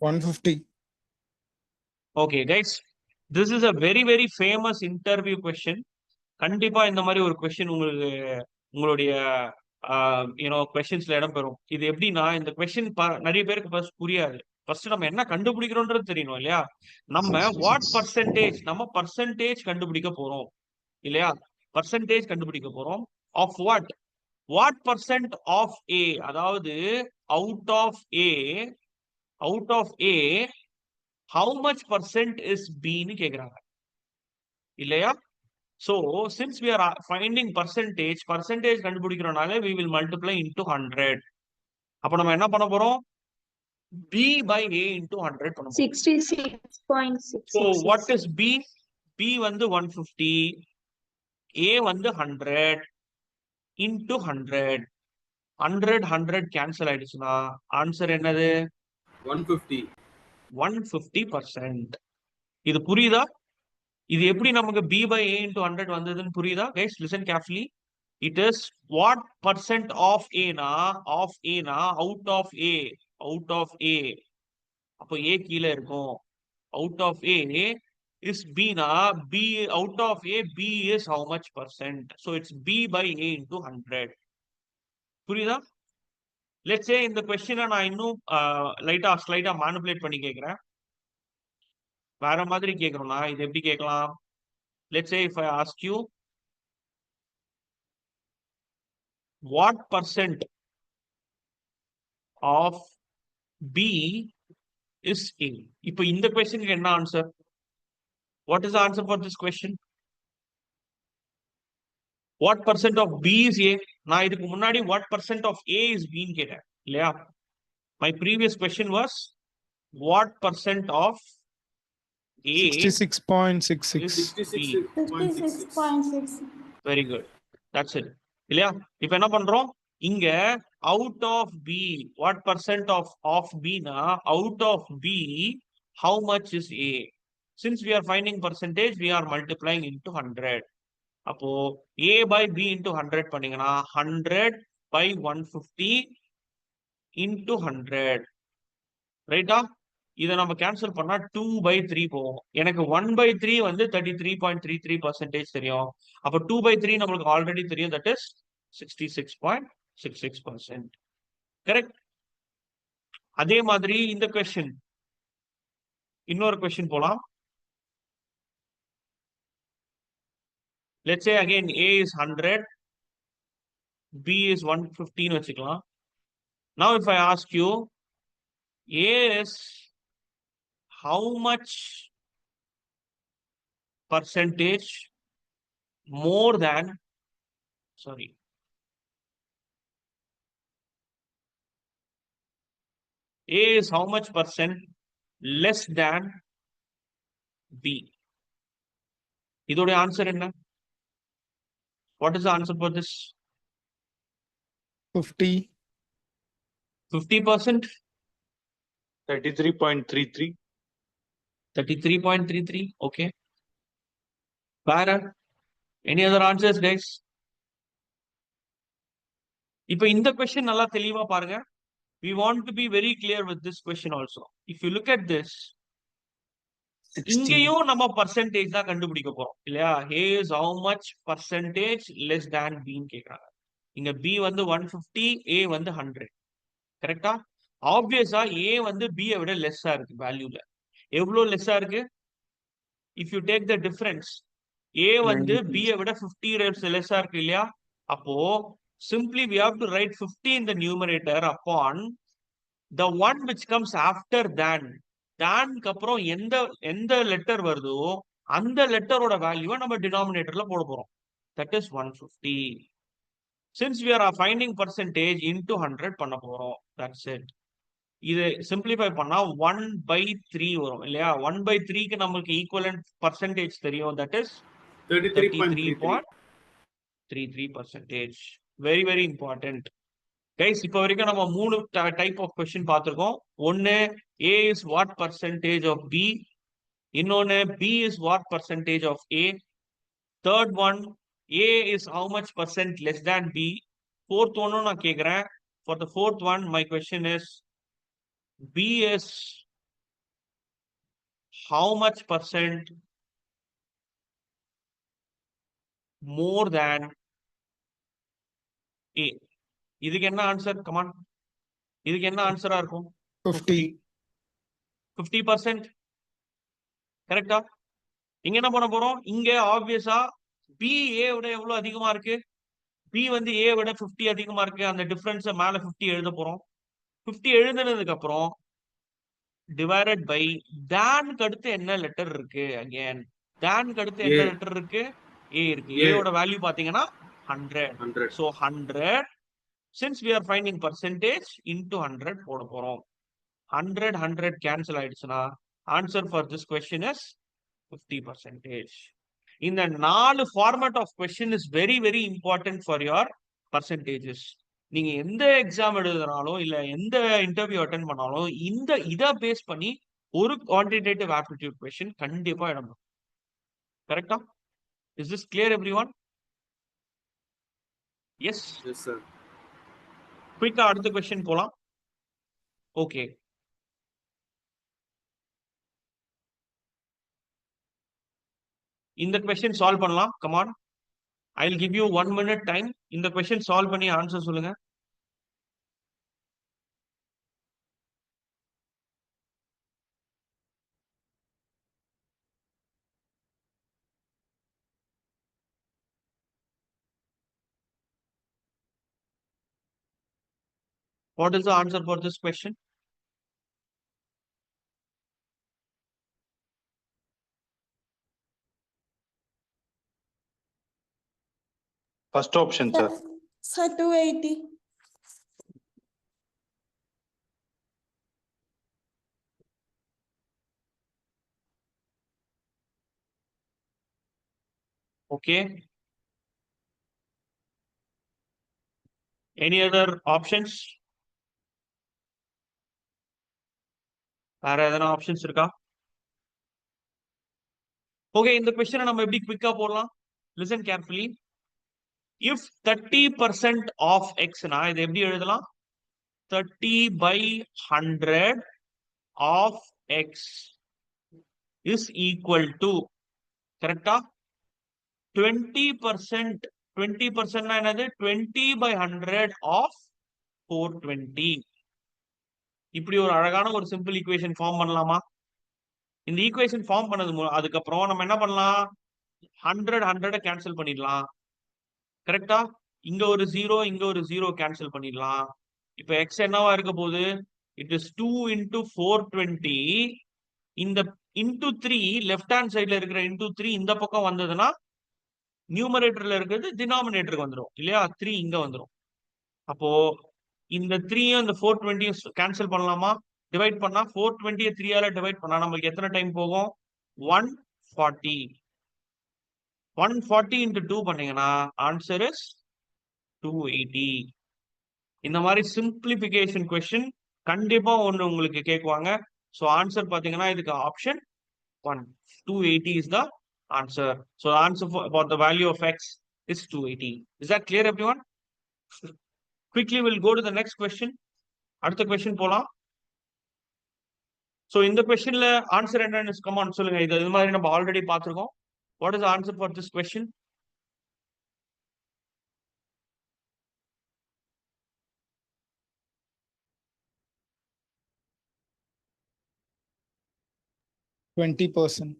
150. Okay, guys. This is a very, very famous interview question. கண்டிப்பா இந்த மாதிரி ஒரு கொஸ்டின் உங்களுக்கு உங்களுடைய கொஸ்டின்ஸ்ல இடம் பெறும். இது எப்படின்னா இந்த கொஸ்டின் நிறைய பேருக்கு ஃபர்ஸ்ட் புரியாது. ஃபர்ஸ்ட் நம்ம என்ன கண்டுபிடிக்கிறோன்றது தெரியணும் இல்லையா? நம்ம வாட் பர்சன்டேஜ் நம்ம பர்சன்டேஜ் கண்டுபிடிக்க போறோம் இல்லையா? பர்சன்டேஜ் கண்டுபிடிக்க போறோம் of what percent of A, அதாவது out of A how much percent is B ன்னு கேக்குறாங்க இல்லையா? So since we are finding percentage கண்டுபிடிக்கிறோம்னால we will multiply into 100. அப்ப நம்ம என்ன பண்ண போறோம்? B by A into 100 பண்ண போறோம். 66.6. So what is B? B வந்து 150, A வந்து 100 into 100. 100 cancel ஆயிடுச்சுன்னா ஆன்சர் என்னது? 150. 150%. இது புரியுதா? இது எப்படி நமக்கு B by A into 100 வந்ததுன்னு புரியுதா? Guys, listen carefully. It is what percent of A na out of A. அப்போ A கீழே இருக்கும். Out of A is B na, B out of A, B is how much percent? So it's B by A into 100. புரியுதா? Let's say இந்த கொஸ்டினை நான் இன்னும் ஸ்லைட்டா manipulate பண்ணி கேட்கிறேன். வேற மாதிரி கேட்கிறோம்னா இது எப்படி கேட்கலாம்? Let's say if I ask you what percent of B is A. இப்போ இந்த கொஸ்டினுக்கு என்ன answer? What is the answer for this question? What percent of B is A? நான் இதுக்கு முன்னாடி what percent of A is B ன்னு கேட்டேன் இல்லையா? My previous question was what percent of A 66.66. is B? 66.6. Very good. That's it. இல்லையா? இப்போ என்ன பண்றோம்? இங்க out of B, what percent of B na out of B, how much is A? Since we are finding percentage, we are multiplying into 100. அப்போ A by B into 100 பண்ணீங்கன்னா 100 by 150 into 100. ரைட்டா? இதை நம்ம கேன்சல் பண்ணா 2 by 3 போவோம். எனக்கு 1 by 3 வந்து 33.33% தெரியும். அப்போ 2 by 3 நம்மளுக்கு ஆல்ரெடி தெரியும், தட் இஸ் 66.66%. கரெக்ட்? அதே மாதிரி இந்த கொஸ்டின் இன்னொரு கொஸ்டின் போலாம். Let's say again A is 100, B is 150 ன்னு வச்சுக்கலாம். Now if I ask you A is how much percentage more than, sorry, A is how much percent less than B? இதோட answer என்ன? What is the answer for this? 50. 50%? 33.33. 33.33. Okay. வேற any other answers, guys? இப்போ இந்த question நல்லா தெளிவா பாருங்க. We want to be very clear with this question also. If you look at this, இங்கேயும் நம்ம பர்சன்டேஜ் தான் கண்டுபிடிக்க போறோம் இல்லையா? A is how much percentage less than B ன்னு கேக்குறாங்க. இங்க B வந்து 150, A வந்து 100. கரெக்டா? ஆப்வியஸா A வந்து B விட லெஸ்ஸா இருக்கு வேல்யூல. எவ்வளவு லெஸ்ஸா இருக்கு? If you take the difference, A வந்து B விட 50 லெஸ்ஸா இருக்கு இல்லையா? அப்போ simply we have to write 50 in the numerator upon the one which comes after than. Than க்கு அப்புறம் எந்த லெட்டர் வருதோ அந்த லெட்டரோட வேல்யூவை நம்ம டினாமினேட்டர்ல போட போறோம். That is 150. Since we are finding percentage into 100 பண்ண போறோம். That's it. இது சிம்பிளிஃபை பண்ணா 1/3 வரும் இல்லையா? 1/3க்கு நமக்கு ஈக்குவலன்ட் பர்சன்டேஜ் தெரியும். That is 33.33. 33.33%. Very very important guys. இப்போ வரைக்கும் நம்ம 3 டைப் ஆஃப் கொஸ்டின் பார்த்திருக்கோம். ஒன்னு A is what percentage of B, இன்னொன்னு B is what percentage of A, third one A is how much percent less than B, fourth one நான் கேக்குறேன். For the fourth one my question is B is how much percent more than A. இதுக்கு என்ன answer? Come on, இதுக்கு என்ன ஆன்சரா இருக்கும்? 50. 50%. கரெக்டா? இங்க என்ன பண்ண போறோம்? இங்க ஆப்வியஸா B A விட எவ்வளவு அதிகமா இருக்கு? B வந்து A விட 50 அதிகமா இருக்கு. அந்த டிஃபரன்ஸ் மேல 50 எழுத போறோம். 50 எழுதுனதுக்கு அப்புறம் டிவைடட் பை தான்க்கு அடுத்து என்ன லெட்டர் இருக்கு? அகைன் தான்க்கு அடுத்து என்ன A. லெட்டர் இருக்கு? A இருக்கு. A. A ஓட வேல்யூ பாத்தீங்கன்னா 100. 100. So 100 since we are finding percentage into 100 போட போறோம். 100 cancel ஆயிடுச்சுன்னா answer for this question is 50%. இந்த 4 format of question is very very important for your percentages. நீங்க எந்த எக்ஸாம் எழுதுனாலும் இல்ல எந்த இன்டர்வியூ அட்டென்ட் பண்ணாலும் இத பேஸ் பண்ணி ஒரு குவான்டிடேட்டிவ் ஆப்டிடியூட் கொஸ்டின் கண்டிப்பா இடம்பெறும். கரெக்டா? Is this clear everyone? Yes. Yes, sir. குயிக்கா அடுத்த கொஸ்டின் போலாம். ஓகே, இந்த கொஸ்டின் சால்வ் பண்ணலாம். Come on, I will give you 1 minute time. இந்த கொஸ்டின் சால்வ் பண்ணி ஆன்சர் சொல்லுங்க. What is the answer for this question? First option, sir. Sir, 280. Okay. Any other options? வேற எதனா ஆப்ஷன்ஸ் இருக்கா? ஓகே, இந்த கொஸ்டினை நம்ம எப்படி குவிக்கா போடலாம்? Listen carefully. If 30% of x னா இது எப்படி எழுதலாம்? 30/100 of x is equal to, கரெக்டா? 20%. 20% னா என்னது? 20/100 of 420. இப்படி ஒரு அழகான ஒரு சிம்பிள் ஈக்குவேஷன் ஃபார்ம் பண்ணலாமா? இந்த ஈக்குவேஷன் ஃபார்ம் பண்ணது அதுக்கப்புறம் நம்ம என்ன பண்ணலாம்? 100 கேன்சல் பண்ணிடலாம். கரெக்டா? இங்க ஒரு 0 இங்க ஒரு 0 கேன்சல் பண்ணிடலாம். இப்ப x என்னவா இருக்க போகுது? It is 2 into 420. இந்த into 3 லெஃப்ட் ஹேண்ட் சைட்ல இருக்கிற into 3 இந்த பக்கம் வந்ததுன்னா நியூமரேட்டர்ல இருக்கிறது டினாமினேட்டருக்கு வந்துடும் இல்லையா? 3 இங்க வந்துடும். அப்போ இந்த 3யும் இந்த 420 கேன்சல் பண்ணலாமா? டிவைட் பண்ணா 420 3ஆல டிவைட் பண்ணா நமக்கு எத்தனை டைம் போகும்? 140. 140 into 2 பண்ணீங்கன்னா ஆன்சர் இஸ் 280. இந்த மாதிரி சிம்பிளிபிகேஷன் கொஸ்டின் கண்டிப்பா ஒண்ணு உங்களுக்கு கேட்குவாங்க. ஸோ ஆன்சர் பாத்தீங்கன்னா இதுக்கு option 1, 280 is the answer. So the answer for the value of x is 280. Is that clear everyone? Quickly we'll go to the next question. அடுத்த question போலாம். So இந்த கொஸ்டின்ல ஆன்சர் என்னன்னு கமெண்ட் சொல்லுங்க. இது மாதிரி நம்ம ஆல்ரெடி பார்த்திருக்கோம். What is the answer for this question? %20.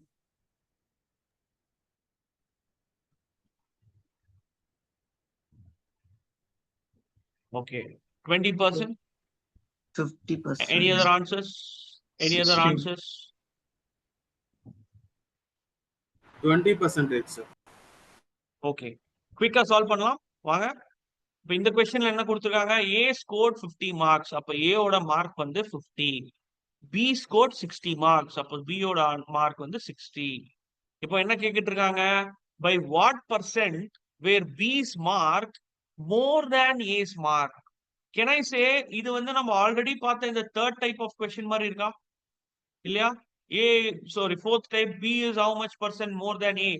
Okay, 20%. 50%. Any other answers? Any other 16. answers? 20%, sir. Okay, குயிக்கா சால்வ் பண்ணலாம் வாங்க. இப்போ இந்த கொஸ்டின்ல என்ன கொடுத்துருக்காங்க? ஏ ஸ்கோர் 50 மார்க்ஸ், அப்ப ஏவோட மார்க் வந்து 50. பி ஸ்கோர் 60 மார்க்ஸ், அப்போ பியோட மார்க் வந்து 60. இப்போ என்ன கேட்டுட்டு இருக்காங்க? By what percent where B's mark more than A's mark? Can I say இது வந்து நம்ம ஆல்ரெடி பார்த்த இந்த தேர்ட் டைப் ஆஃப் கொஸ்டின் மாதிரி இருக்கா இல்லையா? ஏ sorry fourth type B is how much percent more than A,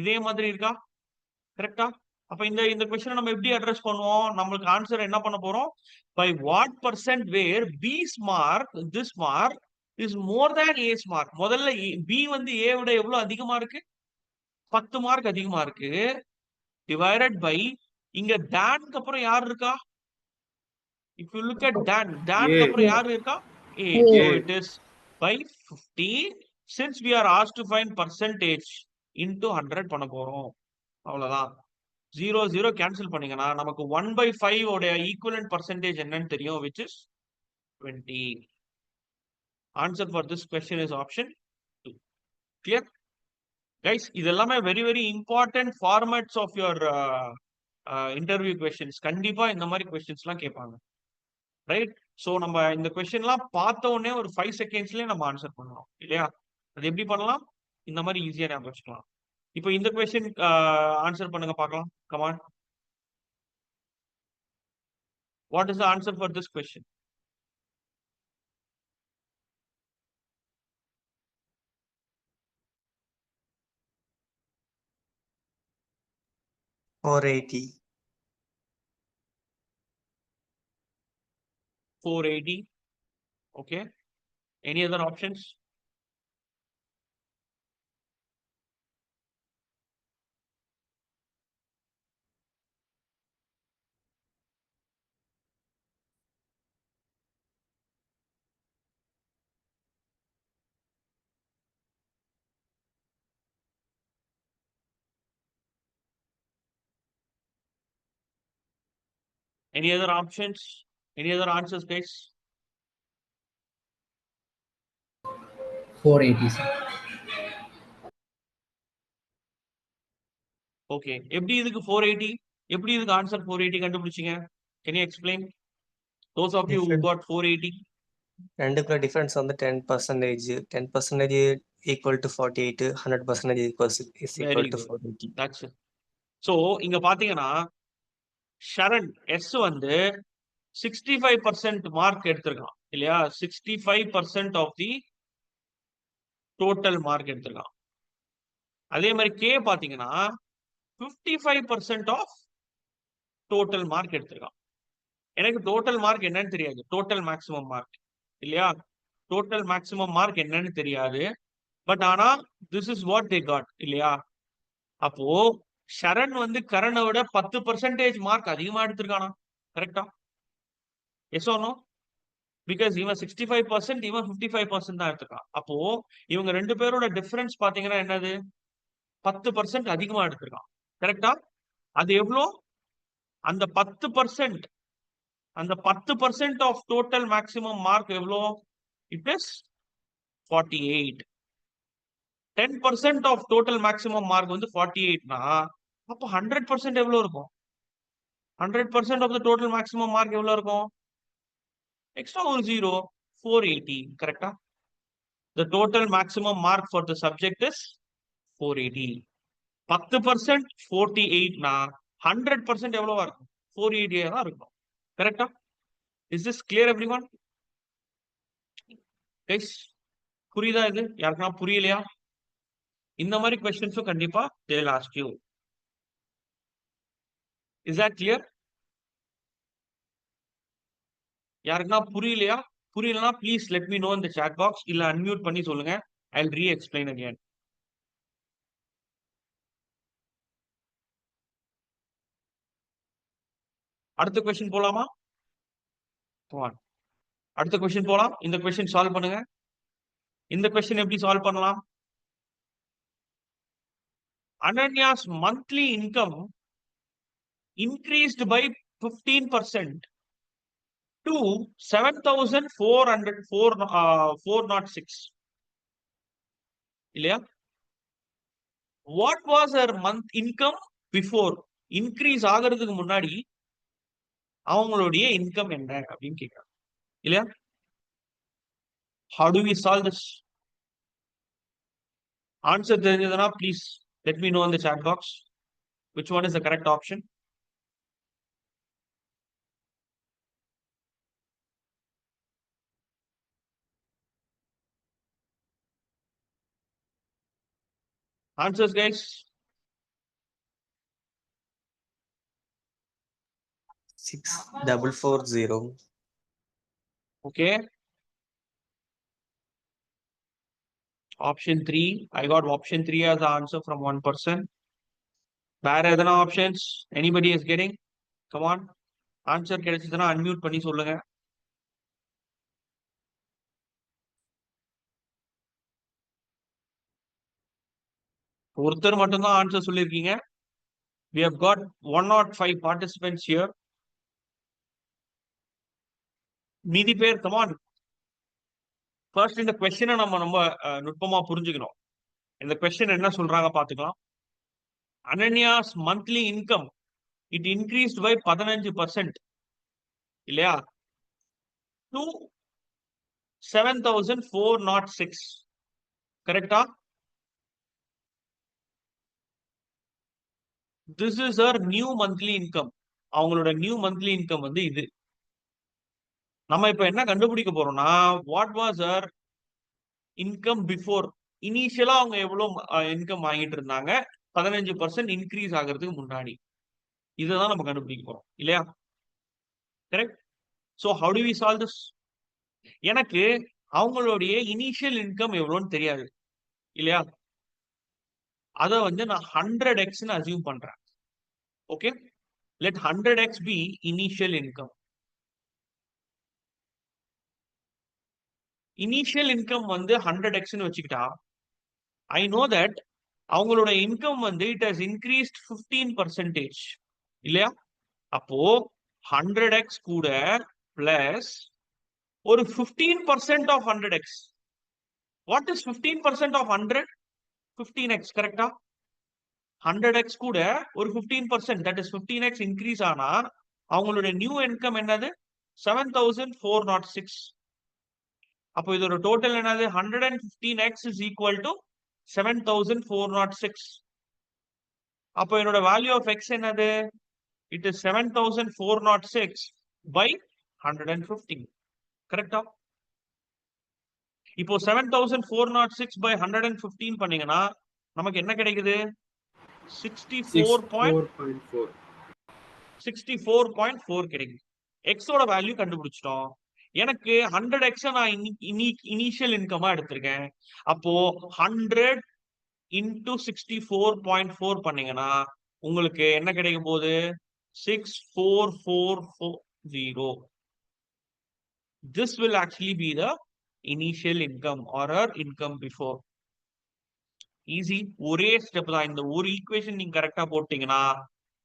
இதே மாதிரி இருக்கா? கரெக்டா? அப்ப இந்த கொஸ்டினை நம்ம எப்படி அட்ரஸ் பண்ணுவோம்? நம்மளுக்கு ஆன்சர் என்ன பண்ண போறோம்? By what percent where B's mark this mark is more than A's mark. முதல்ல பி வந்து ஏ விட எவ்வளவு அதிகமா இருக்கு? 10 மார்க் அதிகமா இருக்கு. டிவைடட் பை இங்க டேனுக்கு அப்புறம் யார் இருக்கா? If you look at Dan க்கு அப்புறம் யார் இருக்கா? A. So it is by 50. Since we are asked to find percentage into 100 பண்ண போறோம். அவ்வளவுதான். 0 0 கேன்சல் பண்ணீங்கன்னா நமக்கு 1/5 உடைய ஈக்குவலன்ட் பர்சன்டேஜ் என்னன்னு தெரியும், which is 20. Answer for this question is option 2. Clear? Guys, இது எல்லாமே very very important formats of your interview questions. கண்டிப்பா இந்த மாதிரி questions-லாம் கேட்பாங்க. ரைட்? சோ நம்ம இந்த கொஸ்டின்லாம் பார்த்த உடனே ஒரு 5 செகண்ட்ஸ்லயே நம்ம ஆன்சர் பண்ணலாம் இல்லையா? அது எப்படி பண்ணலாம்? இந்த மாதிரி ஈஸியா ஞாபகம் வச்சுக்கலாம். இப்போ இந்த கொஸ்டின் ஆன்சர் பண்ணுங்க பார்க்கலாம். Come on. What is the answer for this question? $480. 480. Okay. Any other options? Any other options? Any other answers, guys? 480, sir. Okay. எப்படி இதுக்கு 480? எப்படி இதுக்கு ஆன்சர் 480 கண்டுபிடிச்சீங்க? Can you explain? Those of you who got 480. ரெண்டுக்குள்ள difference வந்து 10%. 10% equal to 48. 100% is equal to 480. That's it. So இங்க பாத்தீங்கன்னா Sharan S வந்து 65% mark எடுத்திருக்கான் இல்லையா? 65% ஆஃப் தி டோட்டல் மார்க் எடுத்திருக்கான். அதே மாதிரி கே பாத்தீங்கன்னா 55% ஆஃப் டோட்டல் மார்க் எடுத்திருக்கான். எனக்கு டோட்டல் மார்க் என்னன்னு தெரியாது, டோட்டல் மேக்ஸிமம் மார்க் இல்லையா? டோட்டல் மேக்ஸிமம் மார்க் என்னன்னு தெரியாது. பட் ஆனா this is what they got இல்லையா? அப்போ ஷரண் வந்து கரணை விட 10% மார்க் அதிகமா எடுத்திருக்கானா? கரெக்டா? S R no? பிகாஸ் இவன் 65%, இவன் 55% தான் எடுத்திருக்கான். அப்போ இவங்க ரெண்டு பேரோட டிஃபரன்ஸ் பாத்தீங்கன்னா என்னது? 10% அதிகமா எடுத்திருக்கான். கரெக்டா? அது எவ்வளோ? அந்த 10%, அந்த 10% ஆஃப் டோட்டல் மேக்ஸிமம் மார்க் எவ்வளோ? It is 48. 10% of total maximum mark வந்து 48னா அப்போ 100% எவ்வளோ இருக்கும்? 100% of the total maximum mark எவ்வளோ இருக்கும்? எக்ஸ்ட்ரா ஒரு 0, 480. கரெக்டா? The total maximum mark for the subject is 480. 10% 48னா 100% எவ்வளவா இருக்கும்? 480 தான் இருக்கும். கரெக்டா? Is this clear everyone? Guys, புரியுதா இது? யாருக்குனா புரியலையா? இந்த மாதிரி questions கண்டிப்பா they will ask you. Is that clear? யாருக்குனா புரியலையா? புரியலனா please let me know in the chat box. இல்ல unmute பண்ணி சொல்லுங்க. I'll re-explain again. அடுத்த கொஸ்டின் போலாமா? அடுத்த கொஸ்டின் போலாம். இந்த கொஸ்டின் சால்வ் பண்ணுங்க. இந்த கொஸ்டின் எப்படி சால்வ் பண்ணலாம்? Ananya's monthly income increased by 15% to 7,406. இல்லையா? What was her month income before? Increase ஆகிறதுக்கு முன்னாடி அவங்களுடைய இன்கம் என்ன அப்படின்னு கேட்கிறாங்க இல்லையா? How do we solve this? Answer தெரிஞ்சதுன்னா please let me know in the chat box. Which one is the correct option? Answers, guys. 6440. Okay. Option 3. I got option 3 as the answer from one person. வேற எதனா options? Anybody is getting? Come on. Answer கிடைச்சதுன்னா unmute பண்ணி சொல்லுங்க. ஒருத்தர் மட்டும்தான் answer சொல்லியிருக்கீங்க. We have got 105 participants here. மீதி பேர் come on. First இந்த கொஸ்டினை நம்ம நுட்பமா புரிஞ்சுக்கணும். இந்த கொஸ்டின் என்ன சொல்றாங்க பாத்துக்கலாம். Ananya's monthly income it increased by 15% இல்லையா? to 7,406. கரெக்டா? This is her new monthly income. அவங்களோட நியூ மந்த்லி இன்கம் வந்து இது. நம்ம இப்ப என்ன கண்டுபிடிக்க போறோம்னா what was her income before. இனிஷியலா அவங்க எவ்வளவு இன்கம் வாங்கிட்டு இருந்தாங்க 15% இன்க்ரீஸ் ஆகிறதுக்கு முன்னாடி. இதுதான் நம்ம கண்டுபிடிக்க போறோம் இல்லையா? Correct. So how do we solve this? எனக்கு அவங்களுடைய இனிஷியல் இன்கம் எவ்வளவுன்னு தெரியாது இல்லையா? அத வந்து நான் 100x அசியூம் பண்றேன். Okay, let 100x be initial income. Initial income வந்து 100x வச்சுக்கிட்டா ஐ நோ தட் அவங்களோட இன்கம் வந்து இட் ஹஸ் இன்க்ரீஸ்ட் 15% இல்லையா? அப்போ 100x கூட பிளஸ் ஒரு 15% of 100x. What is 15% of 100? 15x கரெக்டா? 100x கூட ஒரு 15% தட் இஸ் 15x இன்க்ரீஸ் ஆனா அவங்களோட நியூ இன்கம் என்னது? 7,406. அப்போ இதோட டோட்டல் என்னது? 115x is equal to 7,406. அப்போ என்னோட வேல்யூ ஆஃப் x என்னது? It is 7,406 by 115. கரெக்டா? இப்போ 7,406 by 115 பண்ணீங்கன்னா நமக்கு என்ன கிடைக்குது? 64.4 கிடைக்குது. x ஓட வேல்யூ கண்டுபிடிச்சிட்டோம். எனக்கு 100x நான் இனிஷியல் இன்கமா எடுத்திருக்கேன். அப்போ 100 into 64.4 பண்ணீங்கன்னா உங்களுக்கு என்ன கிடைக்கும் போது? 64,440. This will actually be the initial income or her income before. Easy. ஒரே ஸ்டெப் தான். இந்த ஒரு ஈக்குவேஷன் நீங்க கரெக்டா போட்டீங்கன்னா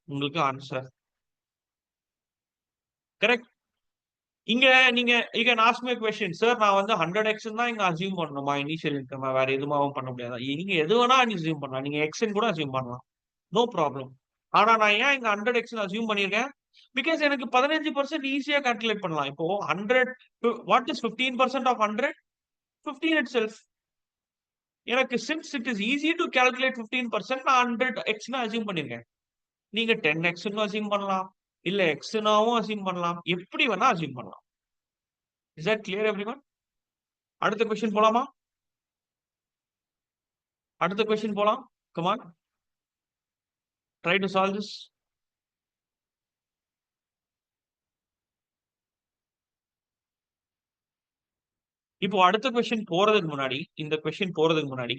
உங்களுக்கு ஆன்சர் கரெக்ட். இங்க நீங்க ask me a question, sir நான் வந்து 100x தான் இங்க அசியூம் பண்ணணுமா இனிஷியல் இன்கம்? வேற எதுவும் பண்ண முடியாதா? நீங்க எது வேணா அசியூம் பண்ணலாம். நீங்க x கூட அசியூம் பண்ணலாம், நோ ப்ராப்ளம். ஆனா நான் ஏன் இங்க 100x அசியூம் பண்ணிருக்கேன்? பிகாஸ் எனக்கு 15% ஈஸியா கால்குலேட் பண்ணலாம். இப்போ 100 வாட் இஸ் 15% ஆஃப் 100? 15 itself. எனக்கு since it is easy to calculate 15% நான் 100x அசியூம் பண்ணிருக்கேன். நீங்க 10x அசியூம் பண்ணலாம், இல்ல x-னாவும் அசியூம் பண்ணலாம், எப்படி வேணா அசியூம் பண்ணலாம். Is that clear everyone? அடுத்த क्वेश्चन போலாமா? அடுத்த क्वेश्चन போலாம். Come on. Try to solve this. இப்போ அடுத்த क्वेश्चन போறதுக்கு முன்னாடி, இந்த क्वेश्चन போறதுக்கு முன்னாடி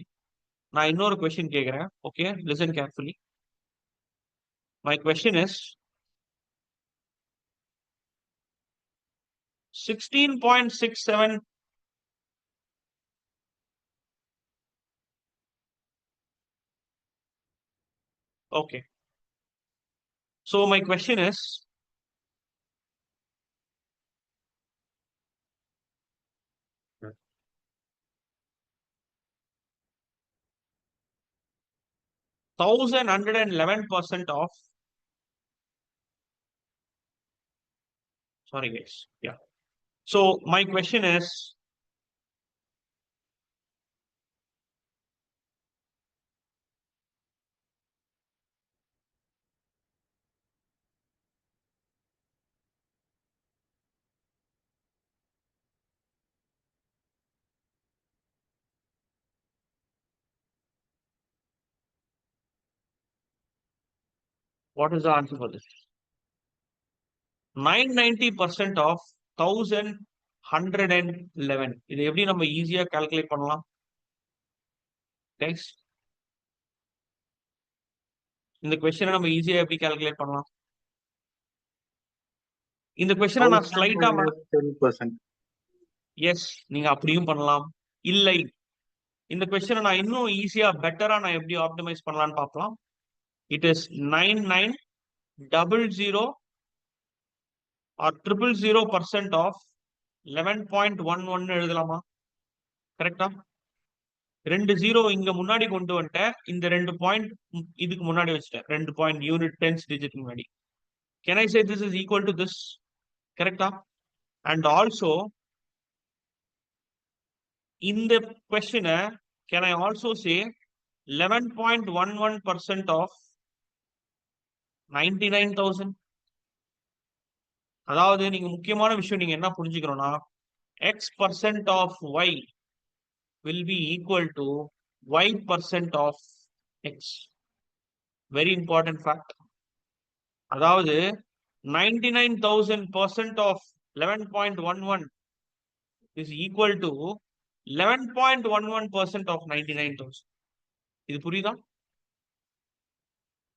நான் இன்னொரு क्वेश्चन கேக்குறேன். Okay, listen carefully. My question is 16.67 okay. So my question is 1111% of, sorry guys, yeah. So my question is, what is the answer for this? 990% of 1111. இது எப்படி நம்ம ஈஸியா கால்குலேட் பண்ணலாம் guys? இந்த கொஸ்டினை நம்ம ஈஸியா எப்படி கால்குலேட் பண்ணலாம்? இந்த கொஸ்டினை நான் ஸ்லைட்டா 10%. எஸ், நீங்க அப்படியும் பண்ணலாம். இல்லை, இந்த கொஸ்டினை நான் இன்னும் ஈஸியா பெட்டரா நான் எப்படி ஆப்டிமைஸ் பண்ணலாம்னு பார்க்கலாம். இட் இஸ் 9900 or 000% of 11.11 எழுதலாமா? கரெக்டா? 2 0 இங்க முன்னாடி கொண்டு வந்துட்டேன். இந்த 2 பாயிண்ட் இதுக்கு முன்னாடி வச்சுட்டேன். 2 பாயிண்ட் யூனிட் 10th digit முன்னாடி. Can I say this is equal to this? Correct? And also, in the question, can I also say 11.11% of 99,000? அதாவது நீங்க முக்கியமான விஷயம் நீங்க என்ன புரிஞ்சுக்கணும்னா, x% of y will be equal to y% of x. Very important fact. அதாவது 99,000% of 11.11 is equal to 11.11% of 99,000. இது புரியுதா?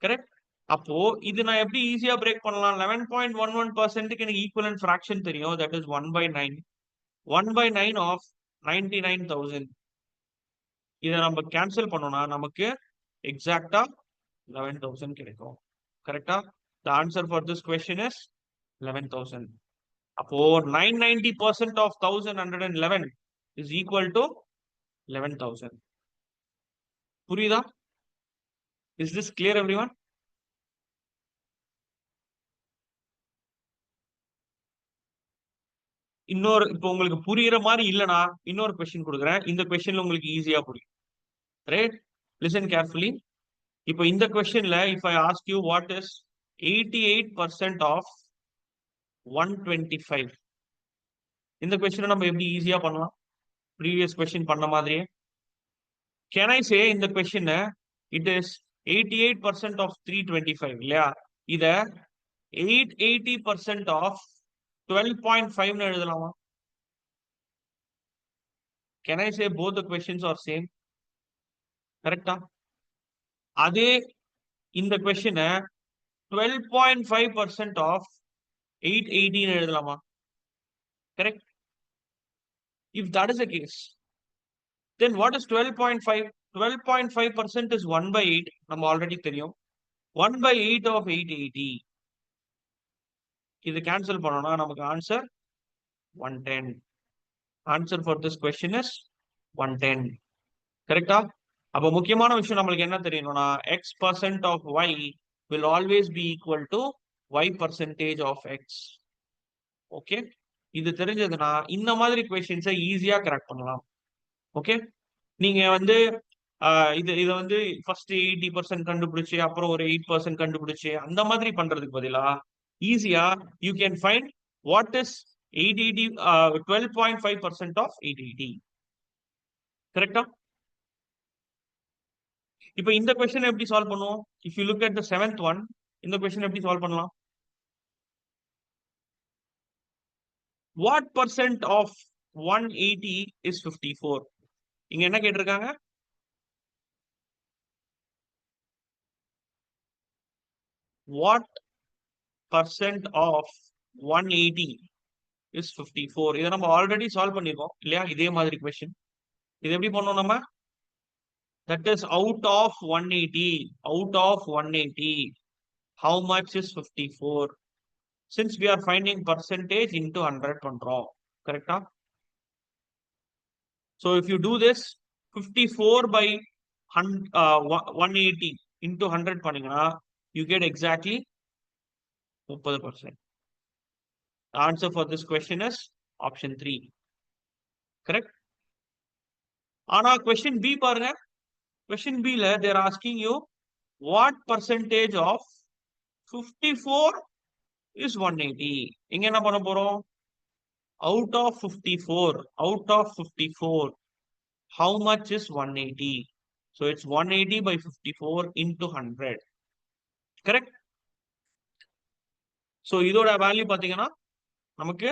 கரெக்ட்? அப்போ இது நான் எப்படி ஈஸியா பிரேக் பண்ணலாம்? 11.11%க்கு எனக்கு ஈக்குவலன்ட் ஃபிராக்ஷன் தெரியும். That is 1/9. 1/9 of 99,000. இதை நம்ம கேன்சல் பண்ணோம்னா நமக்கு எக்ஸாக்டா 11,000 கிடைக்கும். கரெக்டா? The answer for this question is 11,000. அப்போ 990% of 1111 is equal to 11,000. புரியுதா? Is this clear everyone? இன்னொரு, இப்போ உங்களுக்கு புரியுற மாதிரி இல்லனா இன்னொரு கொஸ்டின் கொடுக்குறேன். இந்த கொஸ்டின்ல உங்களுக்கு ஈஸியா புரியும். ரைட்? Listen carefully. இப்போ இந்த கொஸ்டின்ல if I ask you what is 88% of 125, இந்த கொஸ்டினை நம்ம எப்படி ஈஸியா பண்ணலாம்? ப்ரீவியஸ் கொஸ்டின் பண்ண மாதிரியே. Can I say இந்த கொஸ்டினை it is 88% of 325 இல்லையா? இத 880% of 12.5 னு எழுதலாமா? Can I say both the questions are same? கரெக்டா? அதே இந்த கொஸ்டினை 12.5% of 880 னு எழுதலாமா? Correct? If that is the case, then what is 12.5? 12.5% is 1/8. நம்ம ஆல்ரெடி தெரியும். 1/8 of 880. இது கேன்சல் பண்ணோம்னா நமக்கு answer 110. Answer for this question is 110. கரெக்டா? அப்போ முக்கியமான விஷயம் நம்மளுக்கு என்ன தெரியணும்னா, x% of y will always be equal to y% of x. Okay, இது தெரிஞ்சதுன்னா இந்த மாதிரி கொஸ்டின்ஸை ஈஸியா கிராக் பண்ணலாம். ஓகே, நீங்க வந்து இதை வந்து ஃபர்ஸ்ட் 80% கண்டுபிடிச்சு அப்புறம் ஒரு 8% கண்டுபிடிச்சு அந்த மாதிரி பண்றதுக்கு பதிலா ஈஸியா you can find what is 880 12.5% of 880. கரெக்டா? இப்போ இந்த கொஸ்டின் எப்படி சால்வ் பண்ணுவோம்? If you look at the 7th one, இந்த கொஸ்டின் எப்படி சால்வ் பண்ணலாம்? What percent of 180 is 54? இங்க என்ன கேட்டிருக்காங்க? What percent of 180 is 54? இதை நம்ம ஆல்ரெடி சால்வ் பண்ணிருக்கோம் இல்லையா? இதே மாதிரி கொஸ்டின். இது எப்படி பண்ணோம் நம்ம? That is out of 180. Out of 180, how much is 54? Since we are finding percentage into 100 பண்றோம். கரெக்டா? So if you do this, 54 by 180 into 100 பண்ணீங்கன்னா you get exactly 30%. The answer for this question is option 3. Correct? ஆனா question B பாருங்க. Question B ல they are asking you what percentage of 54 is 180. இங்க என்ன பண்ண போறோம்? Out of 54, how much is 180? So it's 180 by 54 into 100. Correct? So இதோட value பாத்தீங்கன்னா நமக்கு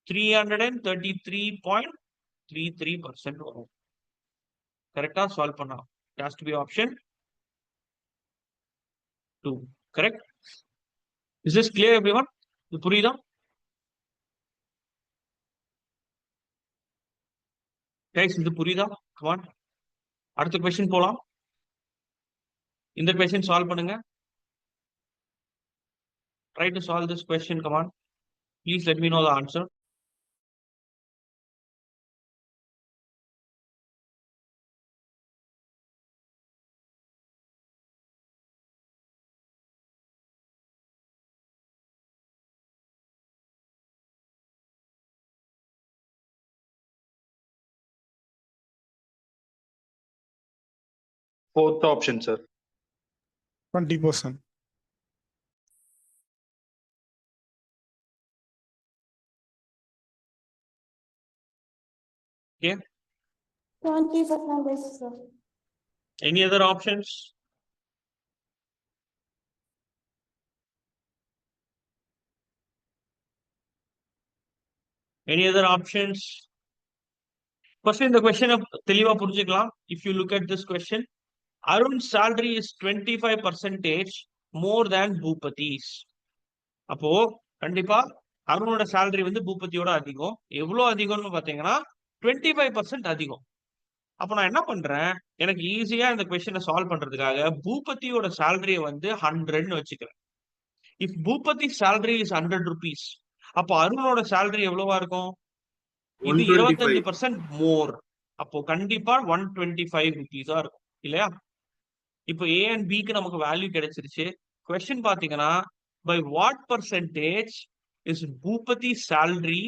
333.33% வரும். கரெக்டா சால்வ் பண்ணா. It has to be option 2. Correct? Is this clear everyone? இது புரியுதா? Guys, இது புரியுதா? Come on. அடுத்த question போலாம். இந்த question solve பண்ணுங்க. Try to solve this question. Come on. Please let me know the answer. Fourth option, sir. 20%. Okay. 20%, sir. Any other options? Any other options? First, in the question of தெளிவா புரிஞ்சுக்கலாம். If you look at this question, Arun's salary is 25% more than Bhupati's. அப்போ கண்டிப்பா அருணோட salary வந்து பூபதியோட அதிகம். எவ்வளவு அதிகம்னு பாத்தீங்கன்னா 25% அதிகம். அப்ப நான் என்ன பண்றேன், எனக்கு ஈஸியா இந்த கொஸ்டினை சால்வ் பண்றதுக்காக பூபதியோட salary வந்து 100ன்னு வச்சுக்கிறேன். If Bhupathi salary is 100 rupees, அப்போ அருணோட salary எவ்வளவா இருக்கும்? இது 25% மோர். அப்போ கண்டிப்பா 125 rupees-ஆ இருக்கும் இல்லையா? இப்போ A and B க்கு நமக்கு வேல்யூ கிடைச்சிருச்சு. கொஸ்டின் பாத்தீங்கன்னா by what percentage is Bhupati's salary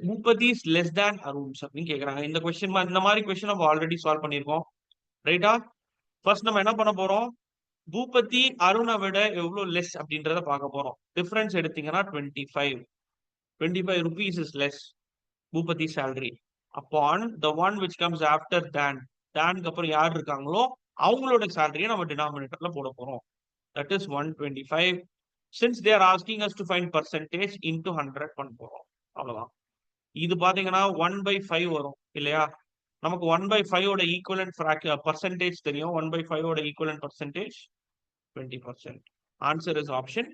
Bhupati is less than Arun's அப்படின்னு கேக்குறாங்க. இந்த கொஸ்டின் இந்த மாதிரி கொஸ்டின் நம்ம ஆல்ரெடி சால்வ் பண்ணிருக்கோம். ரைட்டா? ஃபர்ஸ்ட் நம்ம என்ன பண்ண போறோம்? பூபதி அருணை விட எவ்வளவு லெஸ் அப்படின்றத பார்க்க போறோம். டிஃபரன்ஸ் எடுத்தீங்கன்னா 25 rupees is less Boopathi salary upon the one which comes after தான்க்கு அப்புறம் யார் இருக்காங்களோ அவங்களோட salary நம்ம டினாமினேட்டர்ல போட போறோம். That is 125. Since they are asking us to find percentage into 100 பண்ண போறோம். அவ்வளவுதான். இது பாத்தீங்கன்னா 1/5 வரும் இல்லையா? நமக்கு 1/5 ஓட ஈக்குவலன்ட் பர்சன்டேஜ் தெரியும். 1/5 ஓட equivalent percentage 20%. Answer is option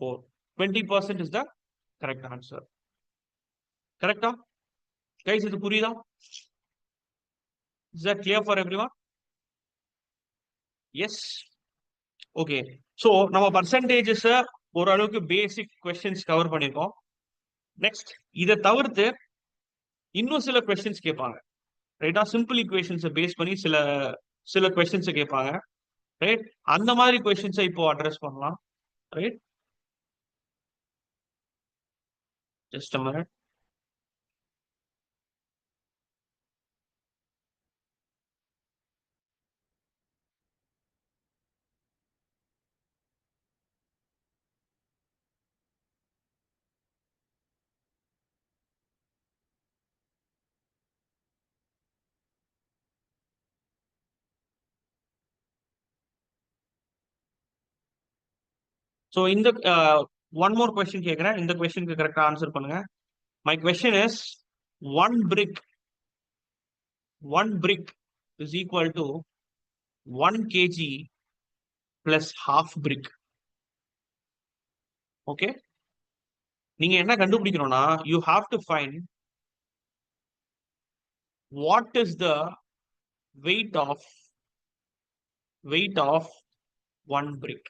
4. 20% is the correct answer. Correct? Guys, இது புரியுதா? Is that clear for everyone? Yes. Okay. So நம்ம பர்சன்டேஜஸ் ஓரளவுக்கு பேசிக் கொஸ்டின்ஸ் கவர் பண்ணிருக்கோம். நெக்ஸ்ட் இதை தவிர்த்து இன்னும் சில கொஸ்டின்ஸ் கேட்பாங்க. ரைட்டா? சிம்பிள் ஈக்குவேஷன்ஸை பேஸ் பண்ணி சில கொஸ்டின்ஸை கேட்பாங்க. ரைட்? அந்த மாதிரி கொஸ்டின்ஸை இப்போ அட்ரஸ் பண்ணலாம். Right? Just a minute. So இந்த one more question கேட்கிறேன். இந்த கொஸ்டினுக்கு கரெக்டா ஆன்சர் பண்ணுங்க. My question is one brick is equal to 1 kg plus half brick. Okay? நீங்க என்ன கண்டுபிடிக்கணும்னா you have to find what is the weight of 1 brick.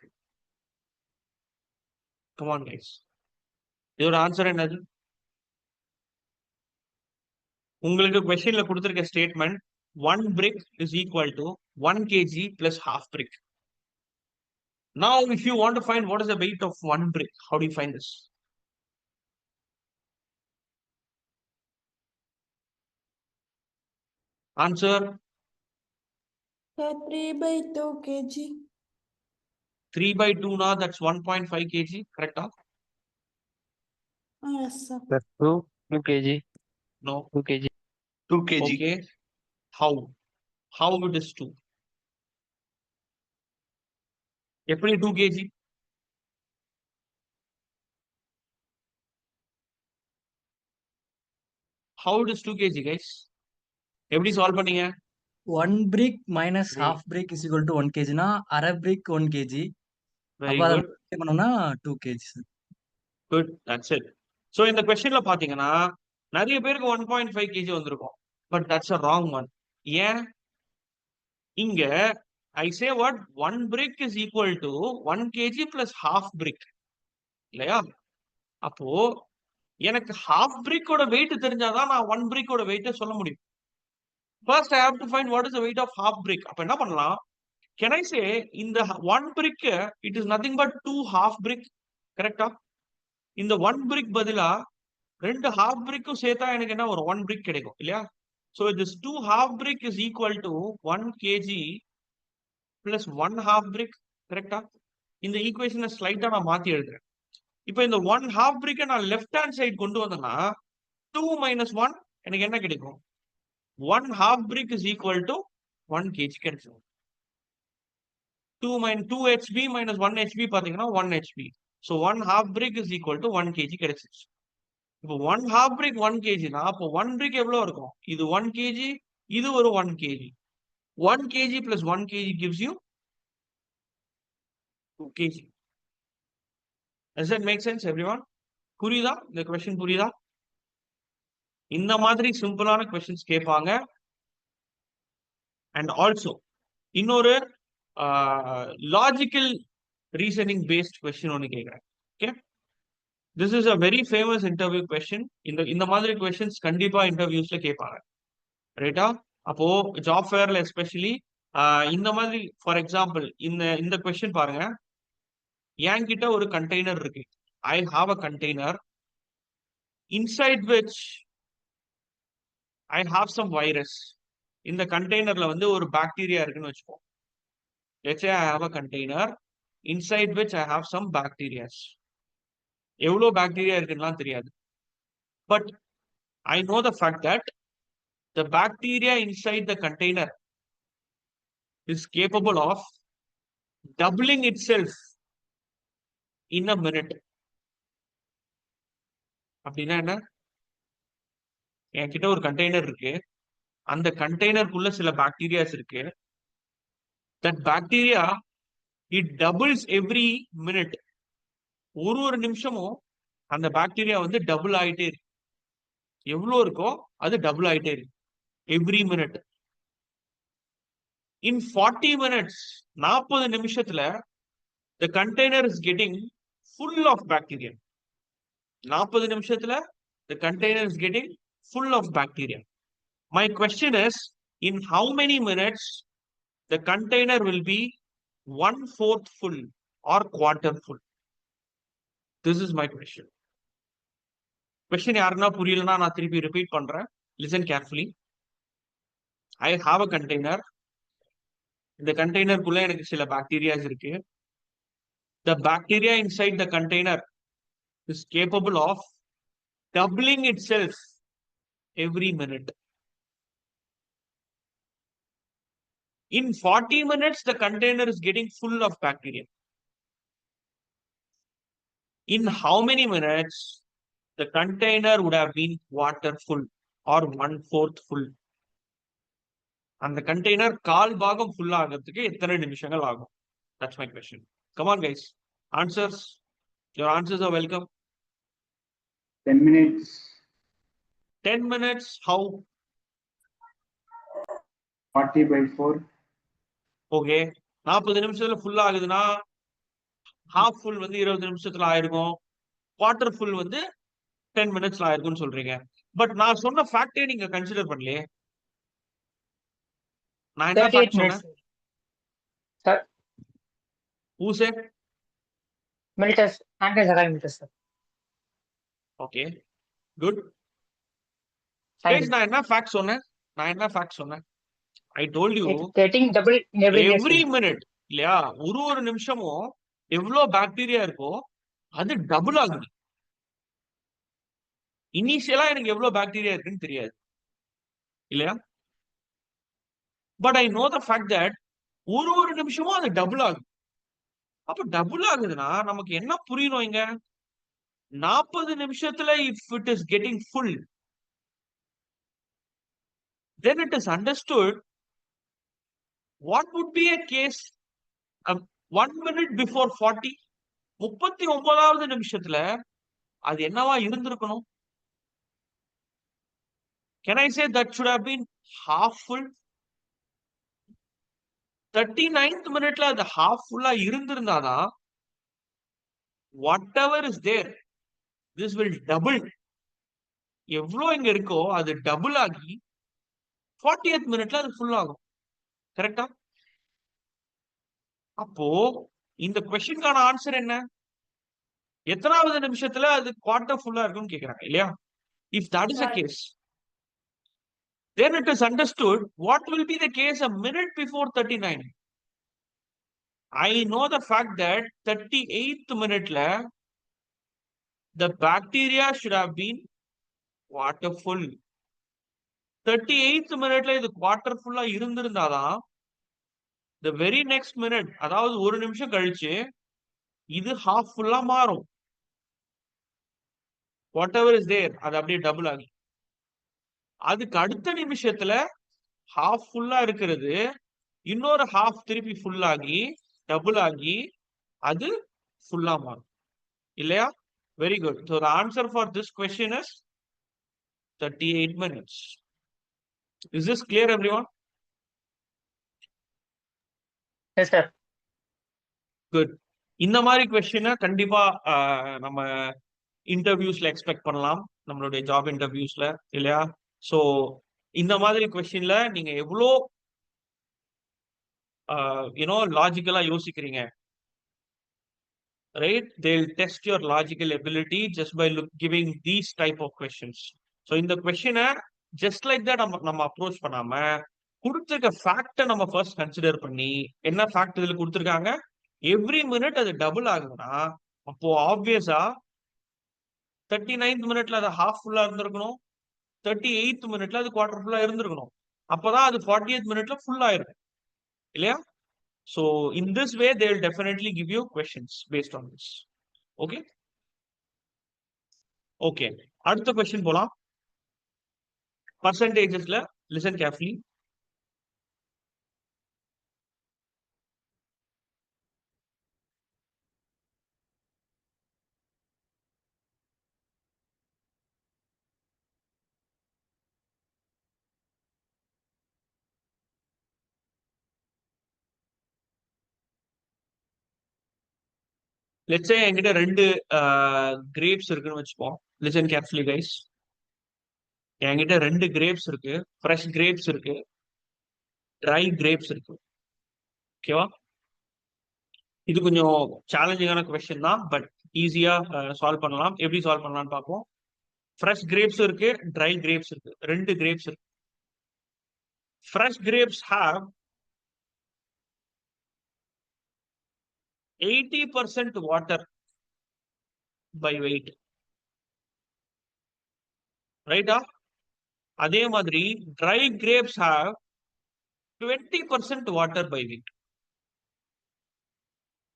Come on guys. இதோட ஆன்சர் என்னது? உங்களுக்கு கொஸ்டின்ல கொடுத்திருக்க statement 1 brick is equal to 1 kg plus half brick. Now, if you want to find what is the weight of 1 brick, how do you find this? Answer 3/2 kg. 3/2 now, that's 1.5 kg, correct? Yes, sir. 2 kg. No. 2 kg. 2 kg. Okay. How it is 2? எப்படி 2 kg? How it is 2 kg, guys? எப்படி solve பண்ணீங்க? 1 brick minus Three. half brick is equal to 1 kg na அரை brick 1 kg. Very அப்ப அதை good. multiply பண்ணோம்னா 2 kg sir. Good. That's it. So இந்த கொஸ்டின்ல பாத்தீங்கன்னா நிறைய பேருக்கு 1.5 kg வந்திருக்கும். But that's a wrong one. ஏன்? இங்க I say what? 1 brick is equal to 1 kg plus half brick. இல்லையா? அப்போ எனக்கு half brick ஓட weight தெரிஞ்சாதான் நான் 1 brick ஓட weight சொல்ல முடியும். First I have to find what is the weight of half brick. அப்ப என்ன பண்ணலாம்? Can I say in the 1 brick it is nothing but 2 half brick? கரெக்டா? இந்த 1 brick பதிலா 2 half brick சேர்த்தா எனக்கு என்ன ஒரு 1 brick கிடைக்கும் இல்லையா? So this 2 half brick is equal to 1 kg plus 1 half brick, கரெக்டா? இந்த ஈக்குவேஷனை ஸ்லைட்டா நான் மாத்தி எழுதுறேன். இப்போ இந்த 1 half brick நான் லெஃப்ட் ஹேண்ட் சைடு கொண்டு வந்தேன்னா 2 minus 1 எனக்கு என்ன கிடைக்கும்? 1 half brick is equal to 1 kg கிடைக்கும். 2 HB minus 1 HB பாத்தீங்கன்னா 1 HB. So 1 half brick is equal to 1 kg கிடைச்சிச்சு. இப்போ 1 half brick 1 kg னா அப்போ 1 brick எவ்வளவு இருக்கும்? இது 1 kg, இது ஒரு 1 kg. 1 kg plus 1 kg gives you 2 kg. Does that make sense, everyone? புரியுதா? இந்த கொஸ்டின் புரியுதா? இந்த மாதிரி சிம்பிளான கொஸ்டின்ஸ் கேட்பாங்க. அண்ட் ஆல்சோ இன்னொரு லாஜிக்கல் ரீசனிங் பேஸ்ட் கொஸ்டின் ஒன்று கேட்குறேன். Okay, this is a very famous interview question. இந்த மாதிரி கொஸ்டின்ஸ் கண்டிப்பா இன்டர்வியூஸ்ல கேட்பாங்க, ரைட்டா? அப்போ ஜாப் ஃபேர்ல எஸ்பெஷலி இந்த மாதிரி, ஃபார் எக்ஸாம்பிள் இந்த கொஸ்டின் பாருங்க. என்கிட்ட ஒரு கண்டெய்னர் இருக்கு. I have a container inside which I have some virus. இந்த கண்டெய்னர்ல வந்து ஒரு பாக்டீரியா இருக்குன்னு வச்சுப்போம். Let's say I have a container inside which I have some bacteria. எவ்வளோ பாக்டீரியா இருக்குன்னு தெரியாது. But I know the fact that the bacteria inside the container is capable of doubling itself in a minute. அப்படின்னா என்ன? என்கிட்ட ஒரு container இருக்கு. அந்த கண்டெய்னருக்குள்ள சில பாக்டீரியாஸ் இருக்கு. That bacteria, it doubles every minute. ஒரு நிமிஷமும் அந்த பாக்டீரியா வந்து டபுள் ஆயிட்டே இருக்கு. எவ்வளோ இருக்கோ அது டபுள் ஆயிட்டே இருக்கு எவ்ரி மினிட். In 40 minutes, 40 நிமிஷத்துல the container is getting full of bacteria. 40 நிமிஷத்துல the container is getting full of bacteria. My question is, in how many minutes the container will be 1/4 full or quarter full? This is my question. Question யாருன்னா புரியலன்னா நான் திருப்பி repeat பண்றேன். Listen carefully. I have a container. இந்த கண்டெய்னருக்குள்ள எனக்கு சில bacterias இருக்கு. The bacteria inside the container is capable of doubling itself every minute. In 40 minutes, the container is getting full of bacteria. In how many minutes the container would have been quarter full or 1/4 full? And the container கால் பாகம் full ஆகிறதுக்கு எத்தனை நிமிஷங்கள் ஆகும்? That's my question. Come on, guys. Answers. Your answers are welcome. 10 minutes. 10 minutes. How? 40/4. Okay. 40 நிமிஷத்துல full ஆகுதுன்னா half full வந்து 20 நிமிஷத்துல ஆயிருக்கும். quarter full வந்து 10 minutes ஆயிருக்கும்னு சொல்றீங்க. பட் நான் சொன்ன ஃபேக்டே நீங்க கன்சிடர் பண்ணலையே. நான் என்ன 38 fact minutes. சொன்னேன்? Sir, Who said? millimeters, 100 centimeters, sir. Okay, good. Thank Guys, you. நான் என்ன fact சொன்னேன்? நான் என்ன fact சொன்னேன்? I told you It's getting double in every minute. every sir. minute இல்லையா, ஒரு நிமிஷமும் எவ்வளவு பாக்டீரியா இருக்கோ அது டபுள் ஆகுது. இனிஷியலா எனக்கு எவ்வளவு பாக்டீரியா இருக்குன்னு தெரியாது இல்லையா, but I know the fact that ஒரு நிமிஷமும் அது டபுள் ஆகுது. அப்ப டபுள் ஆகுதுன்னா நமக்கு என்ன புரியணும் இங்க? 40 நிமிஷத்துல if it is getting full, then it is understood what would be a case 1 minute before 40. 39வது நிமிஷத்துல அது என்னவா இருந்திருக்கணும்? Can I say that should have been half full? 39th மினிட்ல அது half full இருந்திருந்தாதான் whatever is there, this will double. எவ்வளோ இங்க இருக்கோ அது டபுள் ஆகி 40th மினிட்ல அது ஃபுல் ஆகும். கரெக்டா? அப்போ இந்த கொஸ்டின்கான ஆன்சர் என்ன? எத்தனாவது நிமிஷத்துல அது குவார்டர் ஃபுல்லா இருக்கும்னு கேக்குறாங்க இல்லையா? If that is the case, then it is understood what will be the case a minute before 39. I know the fact that 38th minute the bacteria should have been quarter full. 38th minute இது quarter full இருந்திருந்தாதான் the very next minute, அதாவது ஒரு நிமிஷம் கழிச்சு இது half full மாறும். whatever is there அது அப்படியே double ஆகி அதுக்கு அடுத்த நிமிஷத்துல half full இருக்கிறது இன்னொரு half திருப்பி full ஆகி டபுள் ஆகி அது full மாறும் இல்லையா? Very good. So the answer for this question is 38 minutes. Is this clear, everyone? Yes, sir. Good. இந்த மாதிரி கொஸ்டினை கண்டிப்பா நம்ம இன்டர்வியூஸ்ல எக்ஸ்பெக்ட் பண்ணலாம், நம்மளுடைய ஜாப் இன்டர்வியூஸ்ல இல்லையா? ஸோ இந்த மாதிரி கொஸ்டின்ல நீங்க எவ்வளோ லாஜிக்கலா யோசிக்கிறீங்க, right? They'll test your logical ability just by giving these type of questions. So இந்த கொஸ்டினை ஜஸ்ட் லைக் தட் நம்ம அப்ரோச் பண்ணாம கொடுத்துருக்க ஃபேக்டை நம்ம ஃபர்ஸ்ட் கன்சிடர் பண்ணி, என்ன ஃபேக்ட் இதுல கொடுத்துருக்காங்க, எவ்ரி மினிட் அது டபுள் ஆகுதுன்னா அப்போ ஆப்வியஸா 39th மினிட்ல அது ஹாஃப் ஃபுல்லா இருந்திருக்கணும், 38th மினிட்ல அது குவார்டர் ஃபுல்லா இருந்திருக்கணும். அப்பதான் அது 40th மினிட்ல ஃபுல் ஆயிருக்கும் இல்லையா? So in this way they will definitely give you questions based on this. Okay? Okay. அடுத்த question போலாம். Percentagesல listen carefully. Let's say என்கிட்ட ரெண்டு கிரேப்ஸ் இருக்குன்னு வச்சுப்போம். Listen carefully guys. என்கிட்ட ரெண்டு கிரேப்ஸ் இருக்கு, ஃப்ரெஷ் கிரேப்ஸ் இருக்கு, ட்ரை கிரேப்ஸ் இருக்கு. ஓகேவா? இது கொஞ்சம் சேலஞ்சிங்கான கொஸ்டின் தான், பட் ஈஸியா சால்வ் பண்ணலாம். எப்படி சால்வ் பண்ணலாம்னு பார்ப்போம். ஃப்ரெஷ் கிரேப்ஸ் இருக்கு, ட்ரை கிரேப்ஸ் இருக்கு, ரெண்டு கிரேப்ஸ் இருக்கு. Fresh grapes have 80% water by weight, ரைட்டா? அதே மாதிரி dry grapes have 20% water by weight.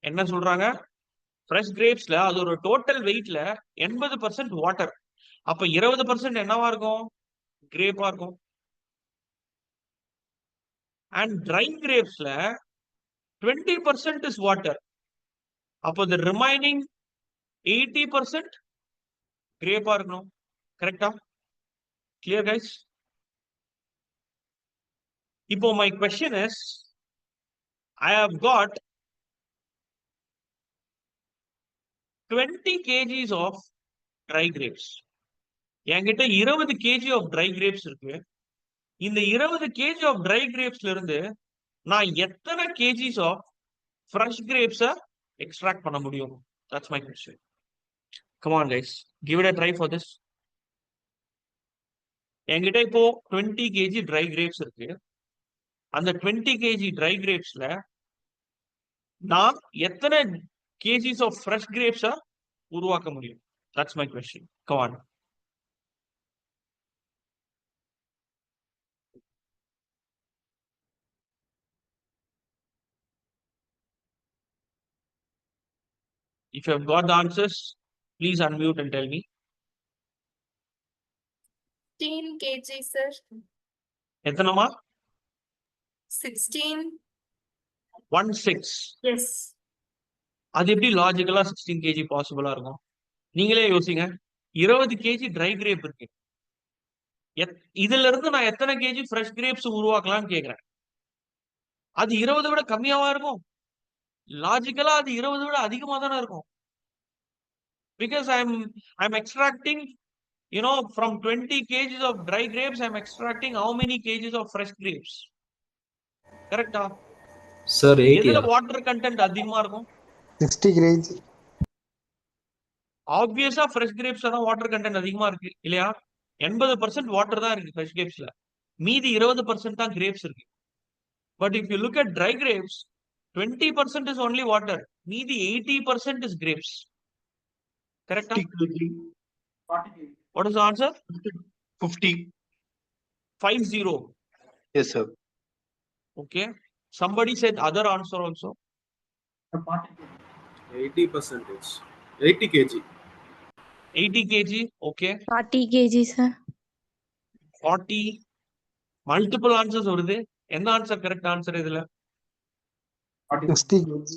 என்ன சொல்றாங்க? ஃப்ரெஷ் கிரேப்ஸ்ல அது ஒரு டோட்டல் வெயிட்ல 80% வாட்டர். அப்ப 20% என்னவா இருக்கும்? கிரேப்பா இருக்கும். அண்ட் ட்ரை கிரேப்ஸ்ல 20% இஸ் வாட்டர். அப்போ the remaining 80% கிரேப்பா இருக்கணும். கரெக்டா? Clear guys? இப்போ my question is, I have got 20 kgs of dry grapes. என்கிட்ட 20 kg of dry grapes இருக்கு. இந்த 20 kg ஆஃப் ட்ரை கிரேப்ஸ்ல இருந்து நான் எத்தனை kgs ஆஃப் ஃப்ரெஷ் கிரேப்ஸை எக்ஸ்ட்ராக்ட் பண்ண முடியும்? That's my question. Come on guys, give it a try for this. என்கிட்ட இப்போ 20 kg ட்ரை கிரேப்ஸ் இருக்கு. அந்த 20 kg ட்ரை கிரேப்ஸ்ல நான் எத்தனை kgs ஆஃப் ஃப்ரெஷ் கிரேப்ஸை உருவாக்க முடியும்? That's my question. Come on. If you have got the answers, please unmute and tell me. 16 kg, sir. எத்தனைமா? 16. 16. Yes. அது எப்படி லாஜிக்கலா 16 kg பாசிபிளா இருக்கும்? நீங்களே யோசிங்க. 20 kg ட்ரை கிரேப் இருக்கு. இதுல இருந்து நான் எத்தனை kg ஃப்ரெஷ் கிரேப்ஸ் உருவாக்கலாம்னு கேக்குறேன். அது 20 விட கம்மியாவா இருக்கும்? லாஜிக்கலா அது 20 விட அதிகமா தானே இருக்கும். Because I'm extracting, you know, from 20 kgs of dry grapes, I'm extracting how many kgs of fresh grapes? Correct? Sir, 80. எதுல வாட்டர் கண்டென்ட் அதிகமா இருக்கும்? 60 kg. ஆப்வியஸா ஃப்ரெஷ் கிரேப்ஸ்ல தான் வாட்டர் கண்டென்ட் அதிகமா இருக்கு இல்லையா? 80% வாட்டர் தான் இருக்கு ஃப்ரெஷ் கிரேப்ஸ்ல. மீதி 20% தான் கிரேப்ஸ் இருக்கு. But if you look at try grapes, 20% is only water. மீதி 80% is grapes. Correct? 40 kg. What is the answer? 50. 50. Yes, sir. Okay. Somebody said other answer also. 80%. 80 kg. 80 kg. Okay. 40 kg, sir. 40. Multiple answers வருது. என்ன answer correct answer இதுல? 60 kg.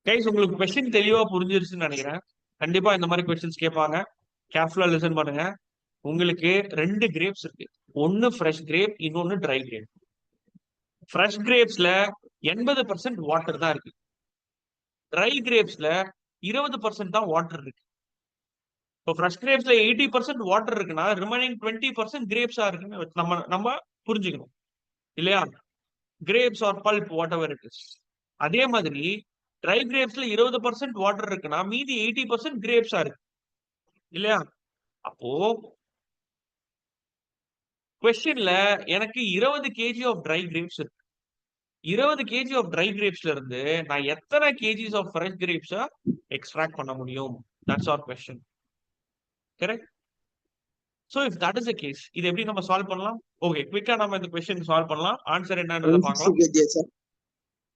Guys, உங்களுக்கு question தெளிவா புரிஞ்சிருச்சுன்னு நினைக்கிறேன். கண்டிப்பா இந்த மாதிரி கொஸ்டின்ஸ் கேட்பாங்க. கேர்ஃபுல்லா லிசன் பண்ணுங்க. உங்களுக்கு 2 கிரேப்ஸ் இருக்கு. ஒன்னு ஃப்ரெஷ் கிரேப், இன்னொன்னு ட்ரை கிரேப். ஃப்ரெஷ் கிரேப்ஸ்ல 80% வாட்டர் தான் இருக்கு. ட்ரை கிரேப்ஸ்ல 20% தான் வாட்டர் இருக்கு. இப்போ ஃப்ரெஷ் கிரேப்ஸ்ல 80% வாட்டர் இருக்குன்னா ரிமைனிங் 20% கிரேப்ஸா இருக்குன்னு நம்ம புரிஞ்சுக்கணும் இல்லையா? Grapes are pulp, whatever it is. அதே மாதிரி ட்ரை கிரேப்ஸ்ல 20% வாட்டர் இருக்குன்னா மீதி 80% கிரேப்ஸா இருக்கு இல்லையா? அப்போ கொஸ்டின்ல எனக்கு 20 kg ஆஃப் ட்ரை கிரேப்ஸ் இருக்கு. 20 kg ஆஃப் ட்ரை கிரேப்ஸ்ல இருந்து நான் எத்தனை kgs ஆஃப் ஃப்ரெஷ் கிரேப்ஸை எக்ஸ்ட்ராக்ட் பண்ண முடியும்? That's our question. Correct? So if that is the case, இது எப்படி நம்ம சால்வ் பண்ணலாம்? ஓகே, குயிக்கா நம்ம இந்த क्वेश्चन சால்வ் பண்ணலாம். ஆன்சர் என்னன்றத பார்க்கலாம்.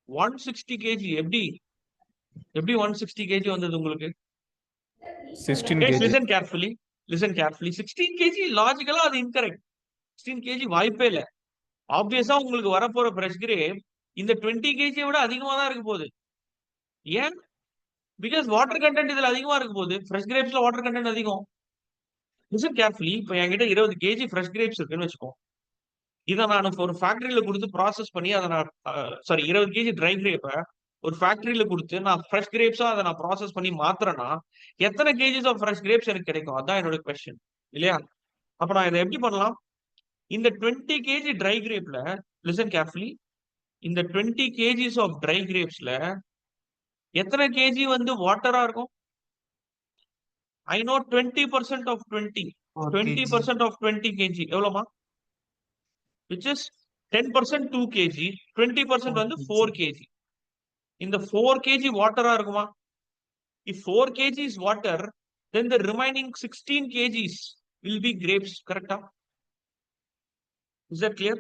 160 kg எப்படி 160 kg வந்தது உங்களுக்கு? 16 Guys, kg. listen carefully. 16 kg லாஜிக்கலா அது இன்கரெக்ட். 16 kg வாய்ப்பே இல்ல. ஆப்வியஸா உங்களுக்கு வரப்போற ஃப்ரெஷ் கிரேப் இந்த 20 kg விட அதிகமா தான் இருக்க போகுது. ஏன்? பிகாஸ் வாட்டர் கண்டென்ட் இதுல அதிகமா இருக்க போகுது. ஃப்ரெஷ் கிரேப்ஸ்ல வாட்டர் கண்டென்ட் அதிகம். Listen carefully. இப்போ என்கிட்ட 20 kg ஃப்ரெஷ் கிரேப்ஸ் இருக்குன்னு வச்சுக்கோ. இதை நான் ஒரு ஃபேக்டரியில கொடுத்து ப்ராசஸ் பண்ணி அதை நான் 20 kg ட்ரை கிரேப்பை ஒரு ஃபேக்டரியில கொடுத்து நான் ஃப்ரெஷ் கிரேப்ஸா அதை நான் ப்ராசஸ் பண்ணி மாத்துறேன்னா எத்தனை கேஜிஸ் ஆஃப் ஃப்ரெஷ் கிரேப்ஸ் எனக்கு கிடைக்கும்? அதான் என்னோட கொஸ்டின் இல்லையா? அப்ப நான் இதை எப்படி பண்ணலாம்? இந்த 20 kg ட்ரை கிரேப்ல, லிசன் கேர்ஃபுல்லி, இந்த 20 kgs ஆஃப் ட்ரை கிரேப்ஸ்ல எத்தனை kg வந்து வாட்டரா இருக்கும்? I know 20% of 20% of 20 kg எவ்வளவுமா? which is 10% 2 kg, 20% வந்து 4 kg. இந்த 4 kg வாட்டரா இருக்குமா? if 4 kg is water, then the remaining 16 kgs will be grapes. Correct? Is that clear?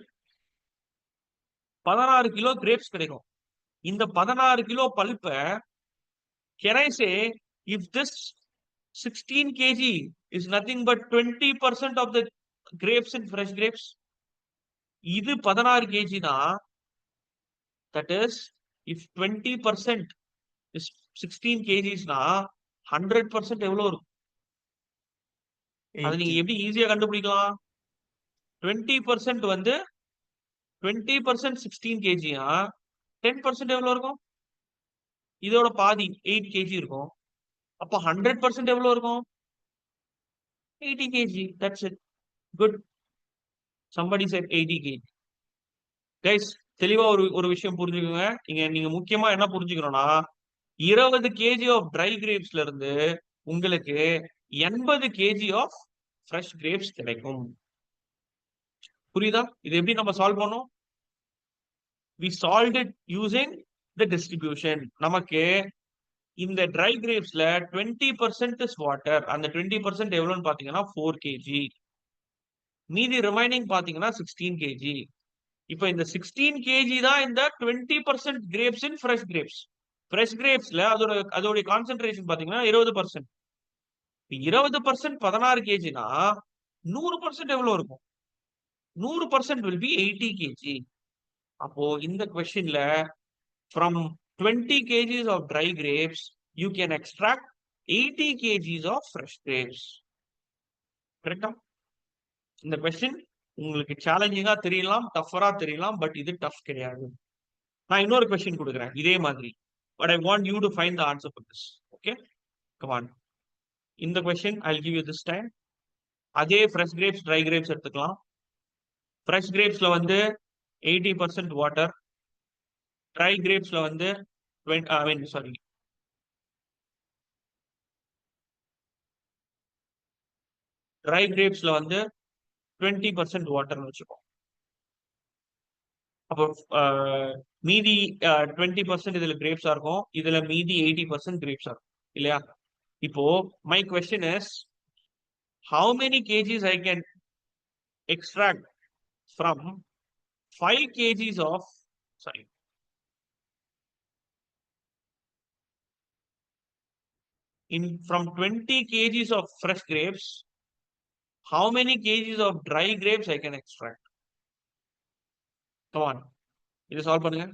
16 kilo grapes கிடைக்கும். இந்த 16 கிலோ பல்பை can I say if this 16 kg is nothing but 20% of the grapes in fresh grapes? இது 16 kg தான். That is, if 20% is 16 kgs னா 100% எவ்வளவு இருக்கும்? அது நீங்க எப்படி ஈஸியா கண்டுபிடிக்கலாம்? 20% வந்து 20% 16 kg னா 10% எவ்வளவு இருக்கும்? இதோட பாதி 8 kg இருக்கும். அப்ப 100% எவ்வளவு இருக்கும்? 80 kg. That's it. Good. somebody said 80 kg. Guys, தெளிவா ஒரு விஷயம் புரிஞ்சுக்கோங்க. நீங்க முக்கியமா என்ன புரிஞ்சுக்கணும்னா 20 kg ஆஃப் ட்ரை கிரேப்ஸ்ல இருந்து உங்களுக்கு 80 kg ஆஃப் ஃப்ரெஷ் கிரேப்ஸ் கிடைக்கும். புரியுதா? இது எப்படி நம்ம சால்வ் பண்ணோம்? we solved it using the distribution. நமக்கு இந்த ட்ரை கிரேப்ஸ்ல 20% is water. அந்த 20% எவ்வளவுன்னு பாத்தீங்கன்னா 4 kg. மீதி ரிமைனிங் பாத்தீங்கன்னா 16 kg. இப்போ இந்த 16 kg தான் இந்த 20% grapes in fresh grapes. Fresh கிரேப்ஸ்ல அதோட கான்சென்ட்ரேஷன் பாத்தீங்கன்னா 20%. 20% 16 kgனா 100% எவ்வளவு இருக்கும்? 100% will be 80 kg. அப்போ இந்த क्वेश्चनல from 20 kgs of dry grapes you can extract 80 kgs of fresh grapes. கரெக்ட்டா? இந்த क्वेश्चन உங்களுக்கு சேலஞ்சிங்கா தெரியலாம், டஃபரா தெரியலாம், பட் இது டஃப் கிடையாது. நான் இன்னொரு क्वेश्चन கொடுக்கிறேன் இதே மாதிரி. But I want you to find the answer for this. Okay? Come on. இந்த question I'll give you this time. அதே fresh grapes, dry grapes எடுத்துக்கலாம். fresh grapesல வந்து 80% water, dry grapesல வந்து dry grapesல வந்து 20% வாட்டர்னு வச்சுக்கோ. அப்போ மீதி 20% இதுல கிரேப்ஸா இருக்கும், இதுல மீதி 80% கிரேப்ஸா இருக்கும் இல்லையா? இப்போ my question is how many kgs I can extract from 5 kgs of from 20 kgs of fresh grapes, how many kgs of dry grapes I can extract? Come on. இதை சால்வ் பண்ணுங்க.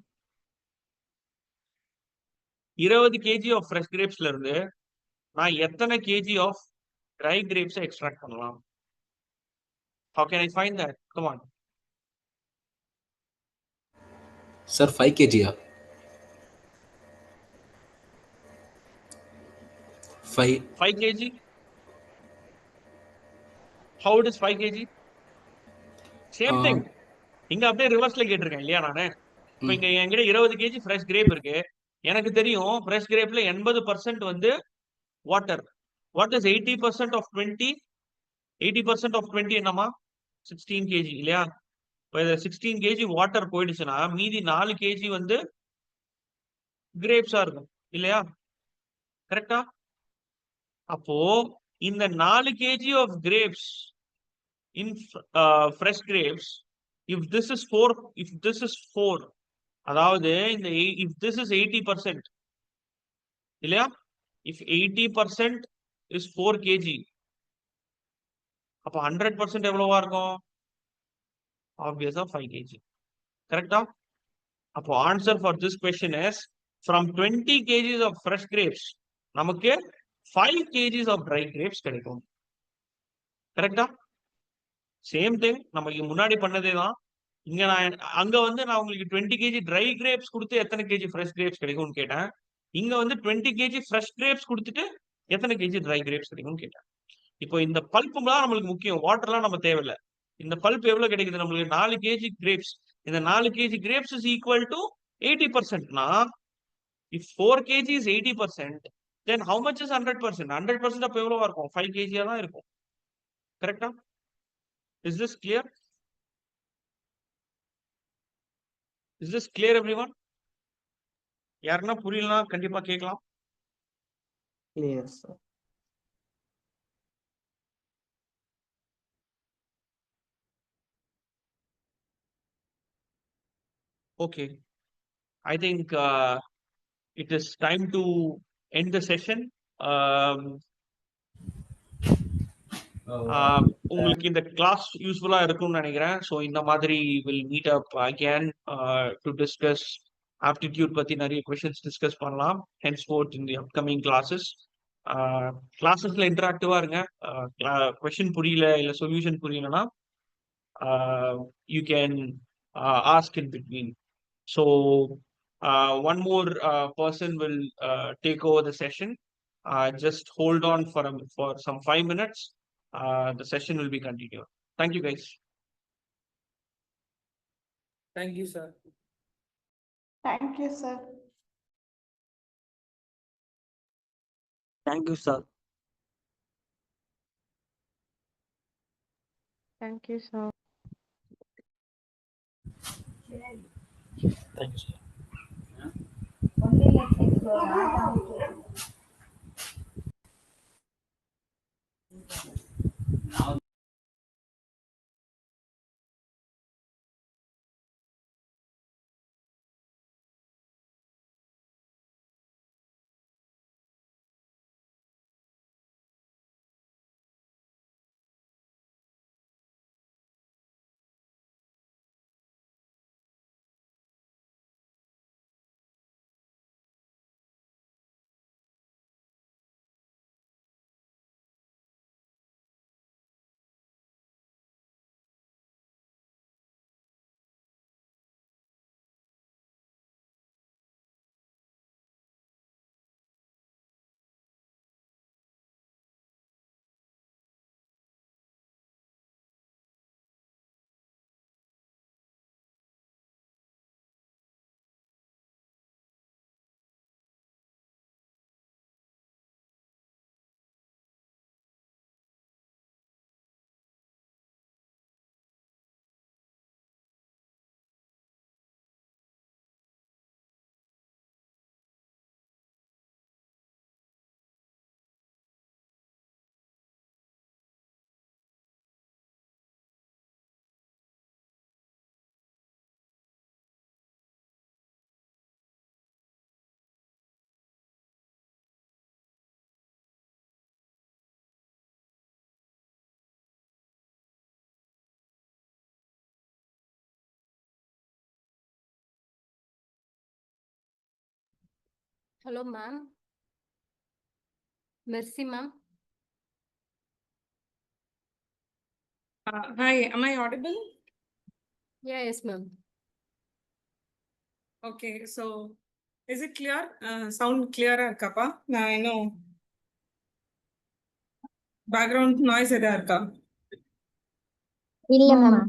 20 kg of fresh grapesல இருந்து நான் எத்தனை kg of dry grapes extract பண்ணலாம்? How can I find that? Come on. Sir, 5 kg. 5 kg? How it is 5 kg? Same thing. இங்க அப்படியே ரிவர்ஸ்ல கேட்டிருக்கேன் இல்லையா நானு? இப்போ இங்க என்கிட்ட 20 kg ஃப்ரெஷ் கிரேப் இருக்கு. எனக்கு தெரியும் ஃப்ரெஷ் கிரேப்ல 80% வந்து water. What is 80% of 20? 80% of 20 என்னமா? 16 kg இல்லையா? இப்போ 16 kg வாட்டர் போயிடுச்சுன்னா மீதி 4 kg வந்து கிரேப்ஸா இருக்கும் இல்லையா? கரெக்டா? அப்போ இந்த 4 kg of grapes in fresh grapes, if this is 4, அதாவது இந்த if this is 80% இல்லையா? if 80% is 4 kg, அப்ப 100% எவ்வளவா இருக்கும்? obviously 5 kg. கரெக்டா? அப்போ answer for this question is from 20 kgs of fresh grapes நமக்கு 5 kgs of dry grapes கிடைக்கும். கரெக்டா? சேம் திங் நம்ம முன்னாடி பண்ணதே தான். இங்க அங்க வந்து நான் உங்களுக்கு 20 kg dry grapes கொடுத்து எத்தனை kg fresh grapes கிடைக்கும்னு கேட்டேன். இங்க வந்து 20 kg fresh grapes கொடுத்துட்டு எத்தனை kg dry grapes கிடைக்கும்னு கேட்டேன். இப்போ இந்த பல்ப் தான் நம்மளுக்கு முக்கியம், வாட்டர்லாம் நம்ம தேவையில்லை. இந்த பல்ப் எவ்வளவு கிடைக்குது நம்மளுக்கு? 4 kg grapes. இந்த 4 kg grapes is equal to 80%. if 4 kg is 80%, then how much is 100%? 100% அப்ப எவ்வளவா இருக்கும்? 5 kg தான் இருக்கும். கரெக்டா? Is this clear? Is this clear everyone? யாருன்னா புரியலனா கண்டிப்பா கேட்கலாம். Clear, sir. Okay. I think it is time to end the session. உங்களுக்கு இந்த கிளாஸ் யூஸ்ஃபுல்லா இருக்கும்னு நினைக்கிறேன். ஸோ இந்த மாதிரி will meet up again to discuss aptitude பத்தி நிறைய கொஸ்டின்ஸ் டிஸ்கஸ் பண்ணலாம். henceforth in the upcoming classes. கிளாஸஸ்ல இன்டராக்டிவா இருங்க. கொஸ்டின் புரியல இல்ல சொல்யூஷன் புரியலன்னா you can ask in between. So one more person will take over the session. Just hold on for some 5 minutes. The session will be continued. Thank you, guys. Thank you, sir. Thank you, sir. Thank you, sir. Thank you, sir. Thank you, sir. Hello, ma'am. Merci, ma'am. Hi, am I audible? Yeah, yes, ma'am. Okay, so is it clear? Sound clear, Kappa? I know. Background noise எதா இருக்கா? இல்ல ma'am.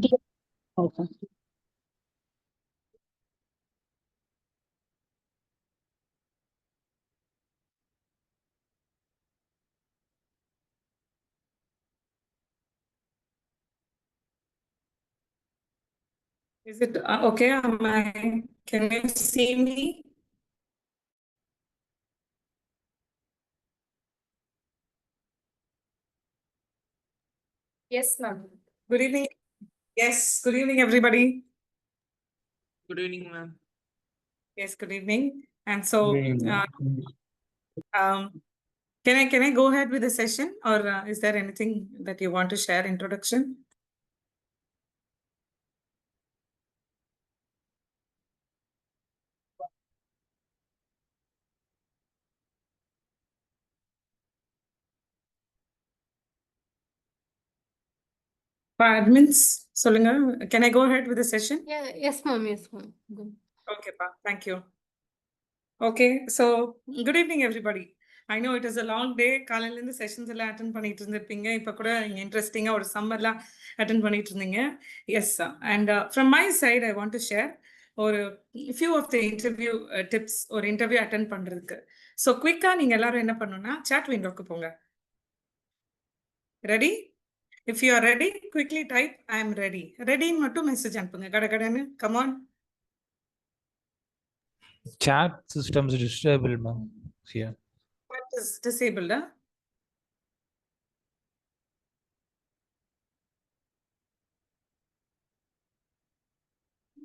Is it okay? Can you see me? Yes, ma'am. Good evening. Yes, good evening, everybody. Good evening, ma'am. Yes, good evening. And so, Good evening. can I go ahead with the session, or is there anything that you want to share? Introduction. Admins, சொல்லுங்க. Can I go ahead with the session? Yeah, yes, ma'am. Yes, ma'am. Good. Okay, pa. Thank you. Okay, so good evening, everybody. I know it is a long day. காலையில இருந்து sessions எல்லாம் attend பண்ணிட்டு இருந்திருப்பீங்க. இப்போ கூட இன்ட்ரெஸ்டிங்கா ஒரு சம்மர்லாம் attend பண்ணிட்டு இருந்தீங்க. Yes, and from my side I want to share ஒரு few of the interview tips ஒரு இன்டர்வியூ அட்டென்ட் பண்றதுக்கு. ஸோ குயிக்கா நீங்க எல்லாரும் என்ன பண்ணணும்னா chat விண்டோக்கு போங்க. Ready? If you are ready, quickly type I am ready. Ready மட்டும் மெசேஜ் அனுப்புங்க. கடகடன்னு. Come on. Chat systems disabled, ma'am. Here. What is disabled?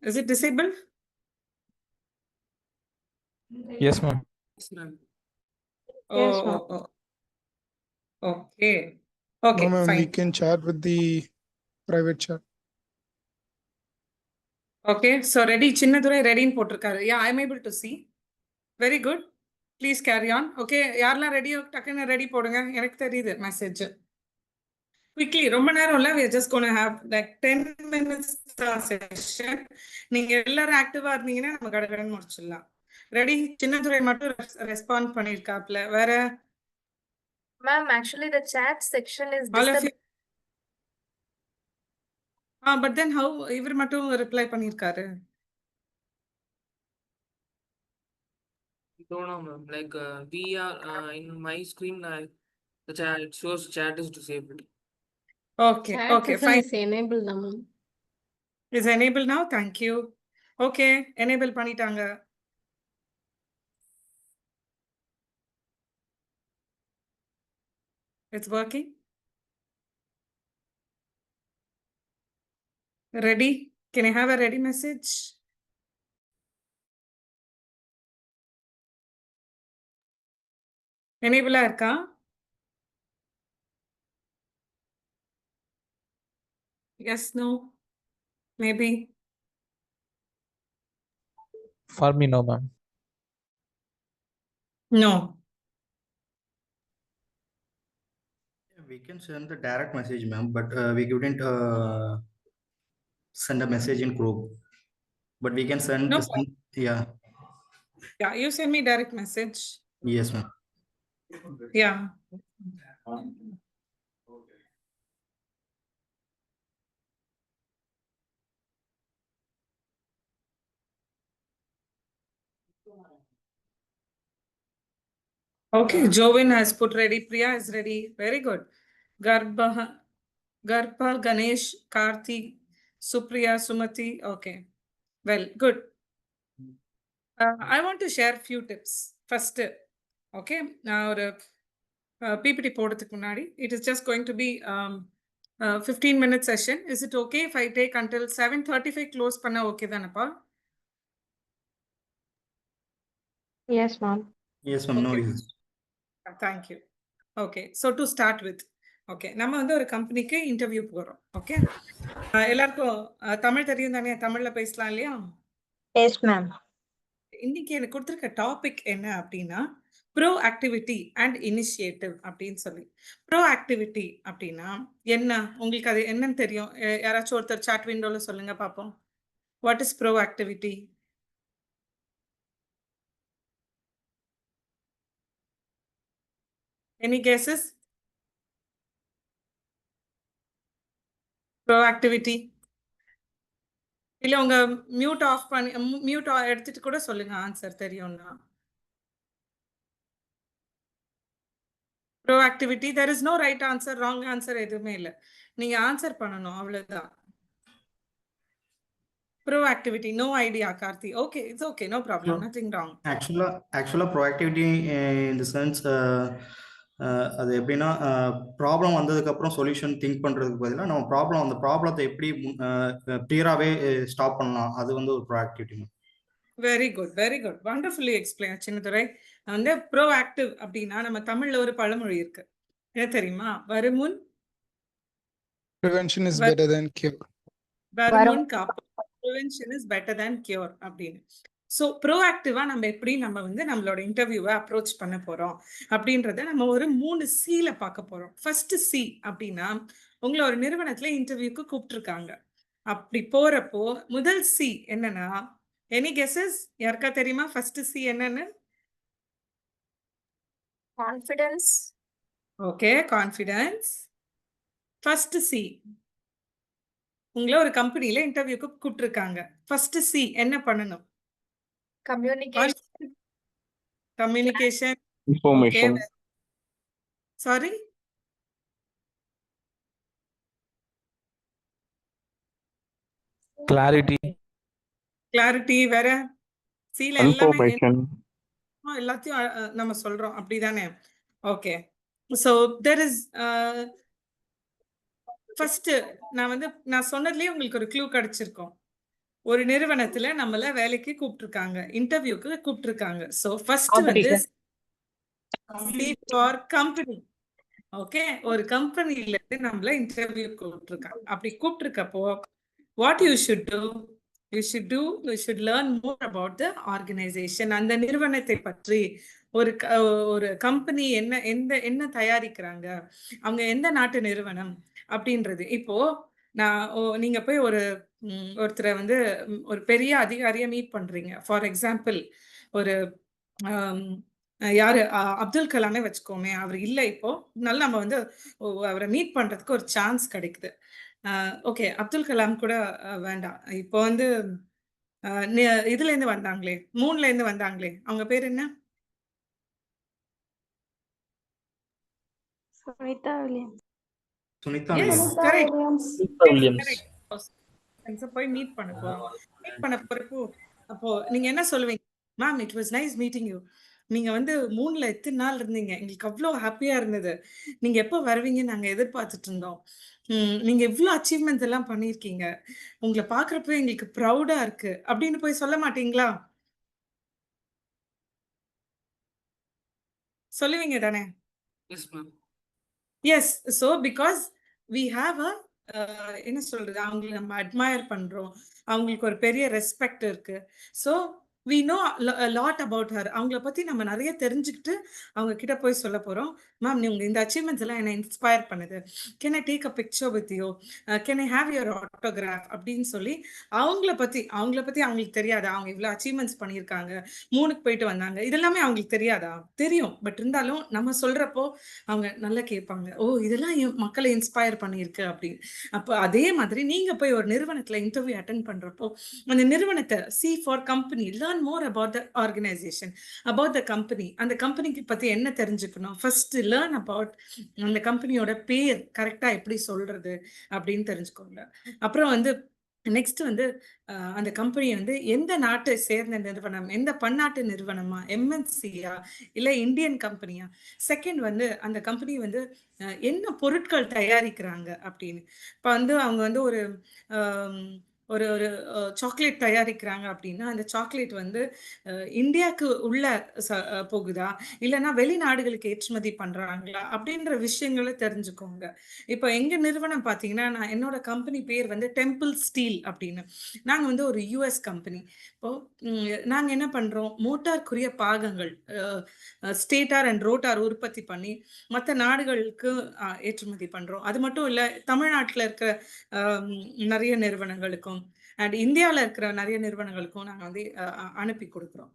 Is it disabled? Yes, ma'am. Yes, ma'am. Yes, Oh, ma'am. oh, oh. Okay. Okay, No, ma'am, fine. we can chat with the private chat. Okay, so ready. Chinnadurai ரெடின்னு போட்டிருக்காரு. Yeah, I'm able to see. Very good. Please carry on. Okay, யாரெல்லாம் ரெடியோ டக்குன்னு ready போடுங்க. எனக்கு தெரியுது message. Quickly, ரொம்ப நேரம் இல்ல. We are just going to have like 10 minutes session. நீங்க எல்லாரும் ஆக்டிவா இருந்தீங்கன்னா நம்ம கடகடன்னு முடிச்சிடலாம். ரெடி? சின்னதுரை மட்டும் ரெஸ்பாண்ட் பண்ணிருக்காப்ல. வேற Ma'am, actually the chat section is all of you. But then how இவர் மட்டும் ரிப்ளை பண்ணியிருக்காரு? Don't know, ma'am. Like we are in my screen, the chat it shows chat is disabled. Okay, Chat okay, isn't fine. is enabled now, ma'am. Is enable now? Thank you. Okay, enable பண்ணிட்டாங்க. It's working. Ready? Can I have a ready message? எனேபிளா இருக்கா? Yes, no, maybe. For me, no, ma'am. No. We can send the direct message, ma'am, but we couldn't send a message in group. But we can send, No. yeah. Yeah, you send me direct message. Yes, ma'am. Yeah. Okay, Jovin has put ready. Priya is ready. Very good. Garba, Ganesh, Karthi, Supriya, Sumati. Okay. Well, good. I want to share few tips. First, okay. Now, PPT போடுறதுக்கு முன்னாடி, it is just going to be 15-minute session. Is it okay if I take until 7:35 close பண்ண okay தானப்பா? Yes, ma'am. Yes, ma'am. No Okay. issues. Thank you. Okay, so to start with, okay, நம்ம வந்து ஒரு கம்பெனிக்கு interview போறோம். Okay, எல்லாருக்கும் தமிழ் தெரியும் தானே? தமிழ்ல பேசலாம் இல்லையா? Yes, ma'am. இன்னைக்கு எனக்கு கொடுத்துருக்க டாபிக் என்ன அப்படின்னா, ப்ரோ ஆக்டிவிட்டி அண்ட் இனிஷியேட்டிவ் அப்படின்னு சொல்லி. ப்ரோ ஆக்டிவிட்டி அப்படின்னா என்ன? உங்களுக்கு அது என்னன்னு தெரியும்? யாராச்சும் ஒருத்தர் சாட் விண்டோல சொல்லுங்க பார்ப்போம். What is bro activity? Any guesses? Bro activity இல்ல உங்க மியூட் ஆஃப் பண்ணி மியூட் எடுத்துட்டு கூட சொல்லுங்க ஆன்சர் தெரியும்னா. Bro activity, there is no right answer, wrong answer எதுவுமே இல்ல. நீங்க ஆன்சர் பண்ணணும் அவ்வளவுதான். Bro activity, no idea, Karthi. Okay, it's okay, no problem, No. nothing wrong. Actually proactivity in the sense அது எப்படின்னா ப்ராப்ளம் வந்ததுக்கு அப்புறம் சொல்யூஷன் திங்க் பண்றதுக்கு பதிலாக நம்ம அந்த ப்ராப்ளத்தை எப்படி கிளியராகவே ஸ்டாப் பண்ணலாம், அது வந்து ஒரு proactivity. Very good, very good, wonderfully explain Chinnadurai. வந்து ப்ரோ ஆக்டிவ் அப்படின்னா நம்ம தமிழ்ல ஒரு பழமொழி இருக்கு, என்ன தெரியுமா? வருமுன் Prevention is better than cure. வருமுன் காப்பு. Prevention is better than cure அப்படின்னு. ஸோ ப்ரோஆக்டிவா நம்ம எப்படி நம்ம வந்து நம்மளோட இன்டர்வியூவை அப்ரோச் பண்ண போறோம் அப்படின்றத நம்ம ஒரு 3 Cல பார்க்க போறோம். ஃபர்ஸ்ட் சி அப்படின்னா, உங்களை ஒரு நிறுவனத்துல இன்டர்வியூக்கு கூப்பிட்டுருக்காங்க. அப்படி போறப்போ முதல் சி என்னன்னா, எனி கெஸஸ்? யாருக்கா தெரியுமா ஃபர்ஸ்ட் சி என்னன்னு? Confidence. Okay, confidence. First C, உங்களை ஒரு கம்பெனில இன்டர்வியூக்கு கூப்பிட்டுருக்காங்க. ஃபர்ஸ்ட் சி என்ன பண்ணணும்? Communication. Communication. Information. Sorry, Clarity. Clarity. வேற சில எல்லாமே Information. எல்லாத்தையும் நம்ம சொல்றோம் அப்படிதானே? Okay, so there is first நான் சொன்னதுலயே உங்களுக்கு ஒரு க்ளூ கிடைச்சிருக்கும். ஒரு நிறுவனத்துல நம்மள வேலைக்கு கூப்பிட்டுருக்காங்க, இன்டர்வியூக்கு கூப்பிட்டுருக்காங்க. ஸோ ஃபர்ஸ்ட் வந்து C for company. ஓகே, ஒரு கம்பெனில இருந்து நம்மள இன்டர்வியூ கூப்பிட்டுருக்காங்க. அப்படி கூப்பிட்டுருக்கப்போ what you should do, you should learn more about the organization. அந்த நிறுவனத்தை பற்றி, ஒரு கம்பெனி என்ன தயாரிக்கிறாங்க, அவங்க எந்த நாட்டு நிறுவனம் அப்படின்றது. இப்போ நீங்க போய் ஒருத்தரை வந்து ஒரு பெரிய அதிகாரியை மீட் பண்றீங்க. ஃபார் எக்ஸாம்பிள் ஒரு யாரு அப்துல் கலாமே வச்சுக்கோமே, அவர் இல்லை இப்போ, அதனால நம்ம வந்து அவரை மீட் பண்றதுக்கு ஒரு சான்ஸ் கிடைக்குது. ஓகே, அப்துல் கலாம் கூட வேண்டாம். இப்போ வந்து இதுல இருந்து வந்தாங்களே, மூன்ல இருந்து வந்தாங்களே, அவங்க பேர் என்ன? Sunita Williams. Sunita yes, Williams. Correct. Williams. போய் மீட் பண்ண போறோம். மீட் பண்ண போறப்போ அப்போ நீங்க என்ன சொல்லுவீங்க? Ma'am, it was nice meeting you. நீங்க வந்து மூன்ல எத்தனை நாள் இருந்தீங்க? எங்களுக்கு அவ்வளோ ஹாப்பியா இருந்தது. நீங்க எப்போ வருவீங்கன்னு நாங்க எதிர்பார்த்துட்டு இருந்தோம். நீங்க இவ்ளோ அச்சீவ்மெண்ட்ஸ் எல்லாம் பண்ணியிருக்கீங்க. உங்கள பார்க்குறப்போ எங்களுக்கு ப்ரௌடா இருக்கு. அப்படின்னு போய் சொல்ல மாட்டீங்களா? சொல்லுவீங்க தானே? Yes ma'am. Yes. So because we have a என்ன சொல்றது? அவங்கள நம்ம அட்மயர் பண்றோம். அவங்களுக்கு ஒரு பெரிய ரெஸ்பெக்ட் இருக்கு. So we know lot about her. அவங்கள பத்தி நம்ம நிறைய தெரிஞ்சுக்கிட்டு அவங்க கிட்ட போய் சொல்ல போறோம். மேம், நீங்க இந்த அச்சீவ்மெண்ட்ஸ் எல்லாம் என்ன இன்ஸ்பயர் பண்ணுது. Can I take a picture with you? Can I have your autograph? அப்படின்னு சொல்லி அவங்கள பத்தி அவங்களுக்கு தெரியாதா? அவங்க இவ்வளோ அச்சீவ்மெண்ட்ஸ் பண்ணியிருக்காங்க, 3க்கு போயிட்டு வந்தாங்க, இதெல்லாமே அவங்களுக்கு தெரியாதா? தெரியும். பட் இருந்தாலும் நம்ம சொல்றப்போ அவங்க நல்லா கேட்பாங்க. ஓ, இதெல்லாம் மக்களை இன்ஸ்பயர் பண்ணியிருக்கு அப்படின்னு. அப்போ அதே மாதிரி நீங்க போய் ஒரு நிறுவனத்துல இன்டர்வியூ அட்டென்ட் பண்றப்போ அந்த நிறுவனத்தை C for company, learn more about the organisation, about the company. அந்த கம்பெனிக்கு பத்தி என்ன தெரிஞ்சுக்கணும், ஃபர்ஸ்ட் லேர்ன் அபவுட் அந்த கம்பெனியோட பேர் கரெக்டா எப்படி சொல்றது அப்படின்னு தெரிஞ்சுக்கோங்க. அப்புறம் வந்து நெக்ஸ்ட் வந்து அந்த கம்பெனி வந்து எந்த நாட்டை சேர்ந்த நிறுவனம், எந்த பன்னாட்டு நிறுவனமா, எம்என்சியா இல்ல இந்தியன் கம்பெனியா. செகண்ட் வந்து அந்த கம்பெனி வந்து என்ன பொருட்கள் தயாரிக்கிறாங்க அப்படின்னு. இப்போ வந்து அவங்க வந்து ஒரு ஒரு ஒரு சாக்லேட் தயாரிக்கிறாங்க அப்படின்னா அந்த சாக்லேட் வந்து இந்தியாவுக்கு உள்ள போகுதா இல்லைன்னா வெளிநாடுகளுக்கு ஏற்றுமதி பண்றாங்களா அப்படின்ற விஷயங்களை தெரிஞ்சுக்கோங்க. இப்போ எங்க நிறுவனம் பார்த்தீங்கன்னா, நான் என்னோட கம்பெனி பேர் வந்து டெம்பிள் ஸ்டீல் அப்படின்னு. நாங்கள் வந்து ஒரு யூஎஸ் கம்பெனி. இப்போ நாங்கள் என்ன பண்றோம், மோட்டாருக்குரிய பாகங்கள் ஸ்டேட்டார் அண்ட் ரோட்டார் உற்பத்தி பண்ணி மற்ற நாடுகளுக்கு ஏற்றுமதி பண்றோம். அது மட்டும் இல்லை, தமிழ்நாட்டில் இருக்கிற நிறைய நிறுவனங்களுக்கும் அண்ட் இந்தியாவில் இருக்கிற நிறைய நிறுவனங்களுக்கும் நாங்கள் வந்து அனுப்பி கொடுக்குறோம்.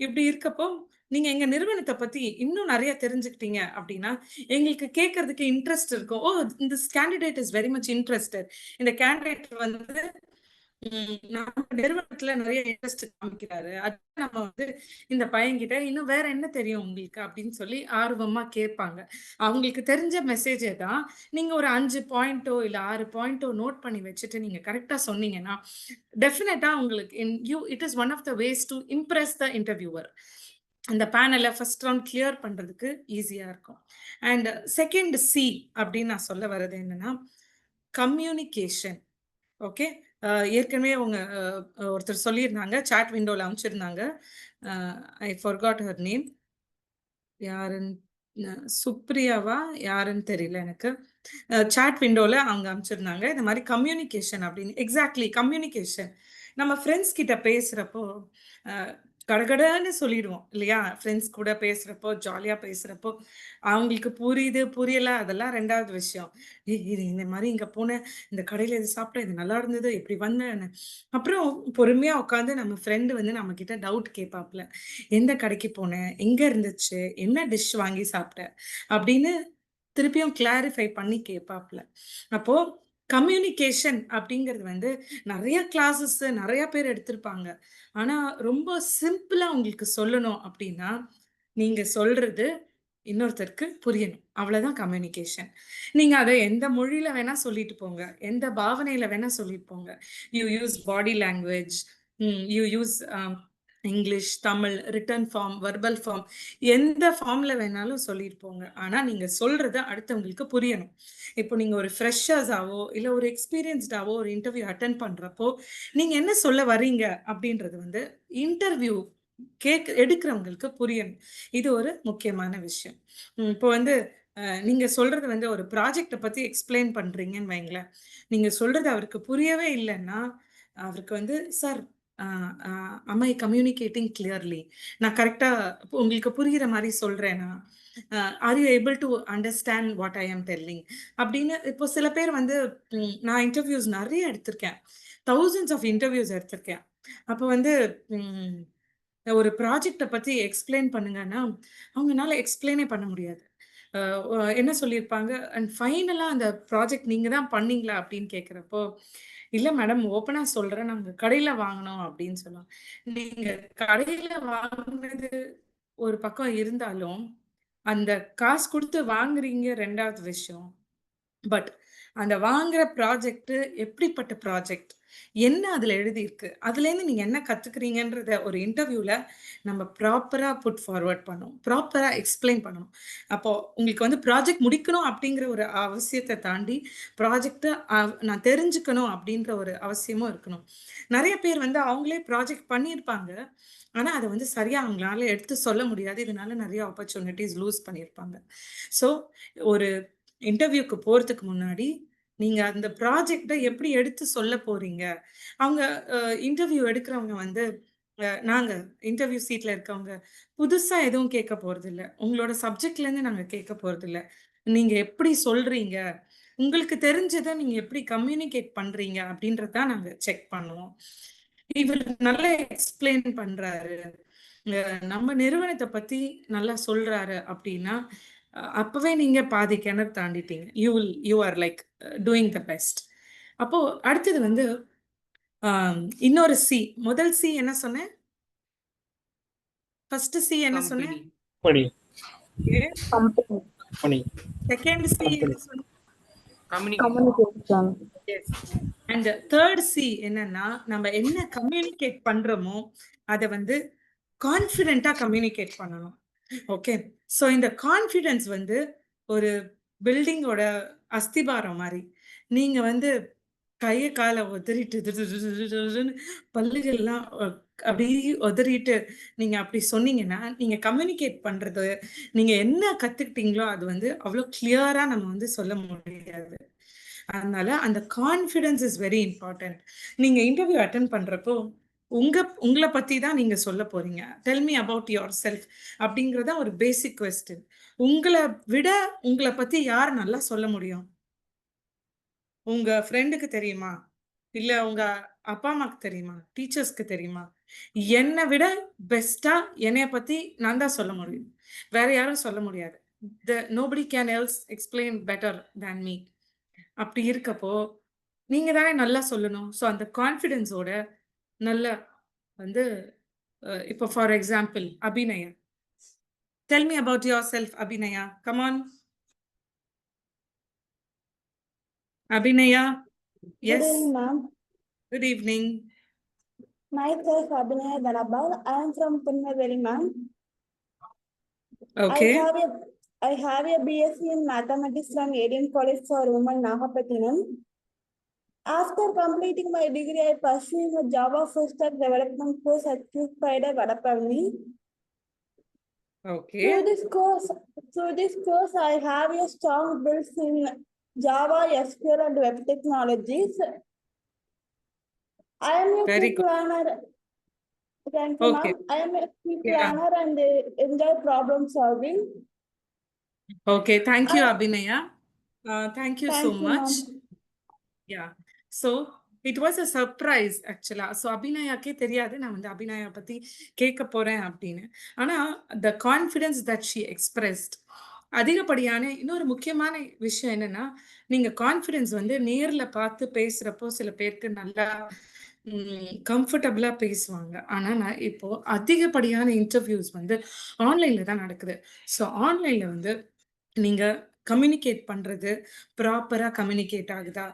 இப்படி இருக்கப்போ நீங்க எங்க நிறுவனத்தை பத்தி இன்னும் நிறைய தெரிஞ்சுக்கிட்டீங்க அப்படின்னா எங்களுக்கு கேட்கறதுக்கு இன்ட்ரெஸ்ட் இருக்கும். ஓ, இந்த candidate is very much interested. இந்த கேண்டிடேட் வந்து நம்ம நிறுவனத்துல நிறைய இன்ட்ரெஸ்ட் காமிக்கிறாரு. அது நம்ம வந்து இந்த பையன்கிட்ட இன்னும் வேற என்ன தெரியும் உங்களுக்கு அப்படின்னு சொல்லி ஆர்வமா கேட்பாங்க. அவங்களுக்கு தெரிஞ்ச மெசேஜை தான் நீங்க ஒரு 5 பாயிண்டோ இல்ல 6 பாயிண்டோ நோட் பண்ணி வச்சுட்டு நீங்க கரெக்டா சொன்னீங்கன்னா டெஃபினட்டா உங்களுக்கு it is one of the ways to impress the interviewer. அந்த பேனலை ஃபர்ஸ்ட் ரவுண்ட் கிளியர் பண்றதுக்கு ஈஸியா இருக்கும். அண்ட் செகண்ட் சி அப்படின்னு நான் சொல்ல வர்றது என்னன்னா கம்யூனிகேஷன். ஓகே, ஏற்கனவே அவங்க ஒருத்தர் சொல்லியிருந்தாங்க, சாட் விண்டோவில் அனுப்பிச்சிருந்தாங்க. I forgot her name. யாருன்னு, சுப்ரியாவா யாருன்னு தெரியல எனக்கு. சாட் விண்டோவில் அவங்க அனுப்பிச்சிருந்தாங்க இந்த மாதிரி கம்யூனிகேஷன் அப்படின்னு. Exactly communication. நம்ம ஃப்ரெண்ட்ஸ் கிட்ட பேசுகிறப்போ கடகடன்னு சொல்லிடுவோம் இல்லையா? ஃப்ரெண்ட்ஸ் கூட பேசுகிறப்போ ஜாலியாக பேசுகிறப்போ அவங்களுக்கு புரியுது புரியலை அதெல்லாம் ரெண்டாவது விஷயம். இது இந்த மாதிரி இங்கே போனேன், இந்த கடையில் இது சாப்பிட்டேன், இது நல்லா இருந்தது, இப்படி வந்தேன்னு. அப்புறம் பொறுமையாக உட்காந்து நம்ம ஃப்ரெண்டு வந்து நம்ம கிட்ட டவுட் கேட்பாப்புல. எந்த கடைக்கு போனேன், எங்கே இருந்துச்சு, என்ன டிஷ் வாங்கி சாப்பிட்டேன் அப்படின்னு திருப்பியும் கிளாரிஃபை பண்ணி கேட்பாப்புல. அப்போ கம்யூனிகேஷன் அப்படிங்கிறது வந்து நிறைய கிளாஸஸ் நிறைய பேர் எடுத்திருப்பாங்க. ஆனா ரொம்ப சிம்பிளா உங்களுக்கு சொல்லணும் அப்படின்னா நீங்க சொல்றது இன்னொருத்தருக்கு புரியணும். அவ்வளவுதான் கம்யூனிகேஷன். நீங்க அதை எந்த மொழியில வேணா சொல்லிட்டு போங்க, எந்த பாவனையில வேணா சொல்லிட்டு போங்க. You use body language, you use English, Tamil, written form, verbal form, எந்த ஃபார்ம்ல வேணாலும் சொல்லிட்டு போங்க. ஆனா நீங்க சொல்றது அடுத்தவங்களுக்கு புரியணும். இப்போ நீங்க ஒரு ஃப்ரெஷர்ஸாவோ இல்ல ஒரு எக்ஸ்பீரியன்ஸ்டாவோ ஒரு இன்டர்வியூ அட்டென்ட் பண்றப்போ நீங்க என்ன சொல்ல வர்றீங்க அப்படின்றது வந்து இன்டர்வியூ எடுக்கிறவங்களுக்கு புரியணும். இது ஒரு முக்கியமான விஷயம். இப்போ வந்து நீங்க சொல்றது வந்து ஒரு ப்ராஜெக்டை பத்தி எக்ஸ்பிளைன் பண்றீங்கன்னு வைங்களேன். நீங்க சொல்றது அவருக்கு புரியவே இல்லைன்னா அவருக்கு வந்து sir am I communicating clearly? நான் கரெக்டா உங்களுக்கு புரிகிற மாதிரி சொல்றேன்னா, are you able to understand what I ஆம் டெல்லிங் அப்படின்னு. இப்போ சில பேர் வந்து நான் இன்டர்வியூஸ் நிறைய எடுத்திருக்கேன், thousands ஆஃப் இன்டர்வியூஸ் எடுத்திருக்கேன். அப்போ வந்து ஒரு ப்ராஜெக்டை பத்தி எக்ஸ்பிளைன் பண்ணுங்கன்னா அவங்கனால எக்ஸ்பிளைனே பண்ண முடியாது. என்ன சொல்லியிருப்பாங்க, அண்ட் ஃபைனலா அந்த ப்ராஜெக்ட் நீங்க தான் பண்ணீங்களா அப்படின்னு கேட்குறப்போ, இல்ல மேடம் ஓப்பனா சொல்றேன், நாங்க கடையில வாங்குனோம் அப்படின்னு சொல்லுவாங்க. நீங்க கடையில வாங்குனது ஒரு பக்கம் இருந்தாலும், அந்த காசு குடுத்து வாங்குறீங்க 2வது விஷயம். பட் அந்த வாங்குற ப்ராஜெக்ட் எப்படிப்பட்ட ப்ராஜெக்ட்? என்ன அதுல எழுதியிருக்கு? அதுலேருந்து நீங்க என்ன கத்துக்கிறீங்கன்றத ஒரு இன்டர்வியூல நம்ம ப்ராப்பரா புட் ஃபார்வர்ட் பண்ணணும். ப்ராப்பரா எக்ஸ்பிளைன் பண்ணணும். அப்போ உங்களுக்கு வந்து ப்ராஜெக்ட் முடிக்கணும் அப்படிங்கிற ஒரு அவசியத்த தாண்டி, ப்ராஜெக்ட்ட நான் தெரிஞ்சுக்கணும் அப்படின்ற ஒரு அவசியமும் இருக்கணும். நெறைய பேர் வந்து அவங்களே ப்ராஜெக்ட் பண்ணியிருப்பாங்க. ஆனா, அத வந்து சரியா அவங்களால எடுத்து சொல்ல முடியாது. இதனால நெறைய ஆப்பர்ச்சுனிட்டீஸ் லூஸ் பண்ணியிருப்பாங்க. ஸோ ஒரு இன்டர்வியூக்கு போறதுக்கு முன்னாடி, நீங்க அந்த ப்ராஜெக்ட்ட எப்படி எடுத்து சொல்ல போறீங்க? அவங்க இன்டர்வியூ எடுக்கிறவங்க வந்து நாங்க இன்டர்வியூ சீட்ல இருக்கவங்க, புதுசா எதுவும் கேட்க போறதில்ல. உங்களோட சப்ஜெக்ட்லேருந்து நாங்க கேட்க போறதில்ல. நீங்க எப்படி சொல்றீங்க? உங்களுக்கு தெரிஞ்சத நீங்க எப்படி கம்யூனிகேட் பண்றீங்க? அப்படின்றத தான் நாங்க செக் பண்ணுவோம். இவரு நல்லா எக்ஸ்பிளைன் பண்றாரு. நம்ம நிறுவனத்த பத்தி நல்லா சொல்றாரு அப்படின்னா, அப்பவே நீங்க பாதி கிணறு தாண்டிட்டீங்க. You are like doing the best. அப்போ அடுத்தது வந்து இன்னொரு சி. முதல் சி என்ன சொன்னேன்? ஃபர்ஸ்ட் சி என்ன சொன்னேன்? கம்பெனி. Company. செகண்ட் சி என்ன சொன்னேன்? Communication. Communication. Yes. And third C என்னன்னா, நம்ம என்ன கம்யூனிகேட் பண்றோமோ, அத வந்து கான்ஃபிடென்ட்டா கம்யூனிகேட் பண்ணணும். ஓகே. ஸோ இந்த கான்ஃபிடன்ஸ் வந்து ஒரு பில்டிங்கோட அஸ்திபாரம் மாரி. நீங்க வந்து கைய கால உதறிட்டு பல்லுகள்லாம் அப்படியே உதறிட்டு நீங்க அப்படி சொன்னீங்கன்னா, நீங்க கம்யூனிகேட் பண்றது, நீங்க என்ன கத்துக்கிட்டீங்களோ அது வந்து அவ்வளோ கிளியரா நம்ம வந்து சொல்ல முடியாது. அதனால அந்த கான்ஃபிடன்ஸ் இஸ் வெரி இம்பார்ட்டன்ட். நீங்க இன்டர்வியூ அட்டெண்ட் பண்றப்போ, உங்கள பத்தி தான் நீங்க சொல்ல போறீங்க. Del me about your self அப்படிங்கிறது தான் ஒரு பேசிக் கொஸ்டின். உங்கள விட உங்கள பத்தி யார் நல்லா சொல்ல முடியும்? உங்க ஃப்ரெண்டுக்கு தெரியுமா? இல்ல உங்க அப்பா, அம்மாக்கு தெரியுமா? டீச்சர்ஸ்க்கு தெரியுமா? என்ன விட பெஸ்ட்டா என்னைய பத்தி நான் தான் சொல்ல முடியும். வேற யாரும் சொல்ல முடியாது. Nobody can else explain better than me. அப்படி இருக்கப்போ, நீங்க தானே நல்லா சொல்லணும். ஸோ அந்த கான்ஃபிடன்ஸோட நல்லா வந்து இப்போ for example Abhinaya. Tell me about yourself Abhinaya. Come on. Abhinaya. Good yes. evening, ma'am. Good evening. Myself, Abhinaya Dhanabal. I am from Punnaveli, ma'am. ஓகே. I have a BSc in Mathematics from ADM College for Women, Nagapattinam. After completing my degree, I pursued a Java full stack development course at Q-Spider, Vadapalani. Okay. Through this course, I have a strong build in Java, SQL, and web technologies. I am a Very quick good. learner. Thank you, Okay. ma'am. I am a quick Yeah. learner and enjoy problem solving. Okay. Thank you, I- Abhinaya. Thank you so Thank you, much. ma'am. Yeah. So it was a surprise actually. So அபிநயாக்கே தெரியாது நான் வந்து அபிநயா பத்தி கேட்க போறேன் அப்படின்னு. ஆனா the confidence that she expressed, அதிகப்படியான இன்னொரு முக்கியமான விஷயம் என்னன்னா, நீங்க கான்ஃபிடன்ஸ் வந்து நேர்ல பார்த்து பேசுறப்போ சில பேருக்கு நல்லா கம்ஃபர்டபுளா பேசுவாங்க. ஆனா நான் இப்போ அதிகப்படியான இன்டர்வியூஸ் வந்து ஆன்லைன்ல தான் நடக்குது. ஸோ ஆன்லைன்ல வந்து நீங்க கம்யூனிகேட் பண்றது ப்ராப்பரா கம்யூனிகேட் ஆகுதா?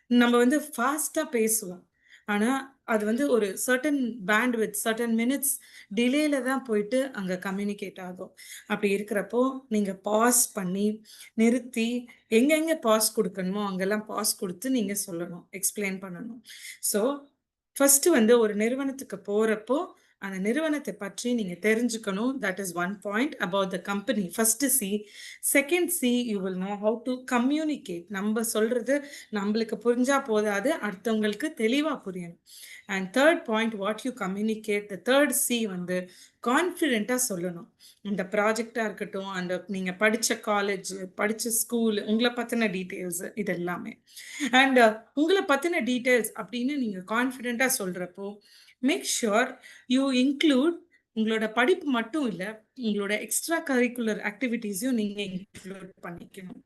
நம்ம வந்து ஃபாஸ்டா பேசுவோம். ஆனா, அது வந்து ஒரு சர்டன் பேண்ட்விட்த், சர்டன் மினிட்ஸ் டிலேல தான் போயிட்டு அங்க கம்யூனிகேட் ஆகும். அப்படி இருக்கிறப்போ, நீங்க பாஸ் பண்ணி, நிறுத்தி, எங்கெங்க பாஸ் குடுக்கணுமோ, அங்கெல்லாம் பாஸ் குடுத்து நீங்க சொல்லணும். எக்ஸ்பிளைன் பண்ணணும். ஸோ, ஃபர்ஸ்ட் வந்து ஒரு நிறுவனத்துக்கு போறப்போ, அந்த நிறுவனத்தை பற்றி நீங்க தெரிஞ்சுக்கணும். That is one point about the company. First C. Second C, you will know how to communicate. நம்ம சொல்றது நம்மளுக்கு புரிஞ்சா போதாது, அடுத்தவங்களுக்கு தெளிவா புரியணும். And third point, what you communicate. The third C வந்து கான்ஃபிடென்ட்டாக சொல்லணும். இந்த ப்ராஜெக்டாக இருக்கட்டும், அந்த நீங்கள் படித்த காலேஜ், படித்த ஸ்கூல், உங்களை பற்றின டீட்டெயில்ஸ் இது எல்லாமே. அண்ட் உங்களை பற்றின டீட்டெயில்ஸ் அப்படின்னு நீங்கள் கான்ஃபிடென்ட்டாக சொல்கிறப்போ, மேக் ஷுர் யூ இன்க்ளூட் உங்களோட படிப்பு மட்டும் இல்ல, உங்களோட எக்ஸ்ட்ரா கரிக்குலர் ஆக்டிவிட்டீஸையும் நீங்க இன்க்ளூட் பண்ணிக்கணும்.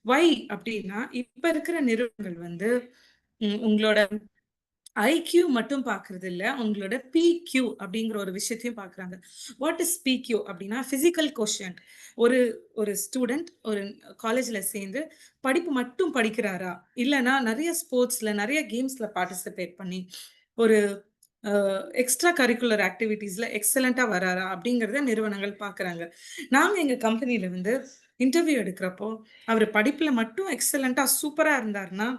வை அப்படின்னா இப்ப இருக்கிற நிறுவனங்கள் வந்து உங்களோட ஐக்யூ மட்டும் பாக்குறது இல்ல, உங்களோட பிக்யூ அப்படிங்கிற ஒரு விஷயத்தையும் பாக்குறாங்க. வாட் இஸ் பிக்யூ அப்படின்னா பிசிக்கல் கோஷன்ட். ஒரு ஸ்டூடெண்ட் ஒரு காலேஜ்ல சேர்ந்து படிப்பு மட்டும் படிக்கிறாரா, இல்லைன்னா நிறைய ஸ்போர்ட்ஸ்ல நிறைய கேம்ஸ்ல பார்ட்டிசிபேட் பண்ணி ஒரு எக்ஸ்ட்ரா கரிக்குலர் ஆக்டிவிட்டீஸ்ல எக்ஸலண்டா வராரா அப்படிங்கிறத நிறுவனங்கள் பாக்குறாங்க. நாங்க எங்க கம்பெனில வந்து இன்டர்வியூ எடுக்கிறப்போ அவர் படிப்புல மட்டும் எக்ஸலண்டா சூப்பரா இருந்தாருன்னா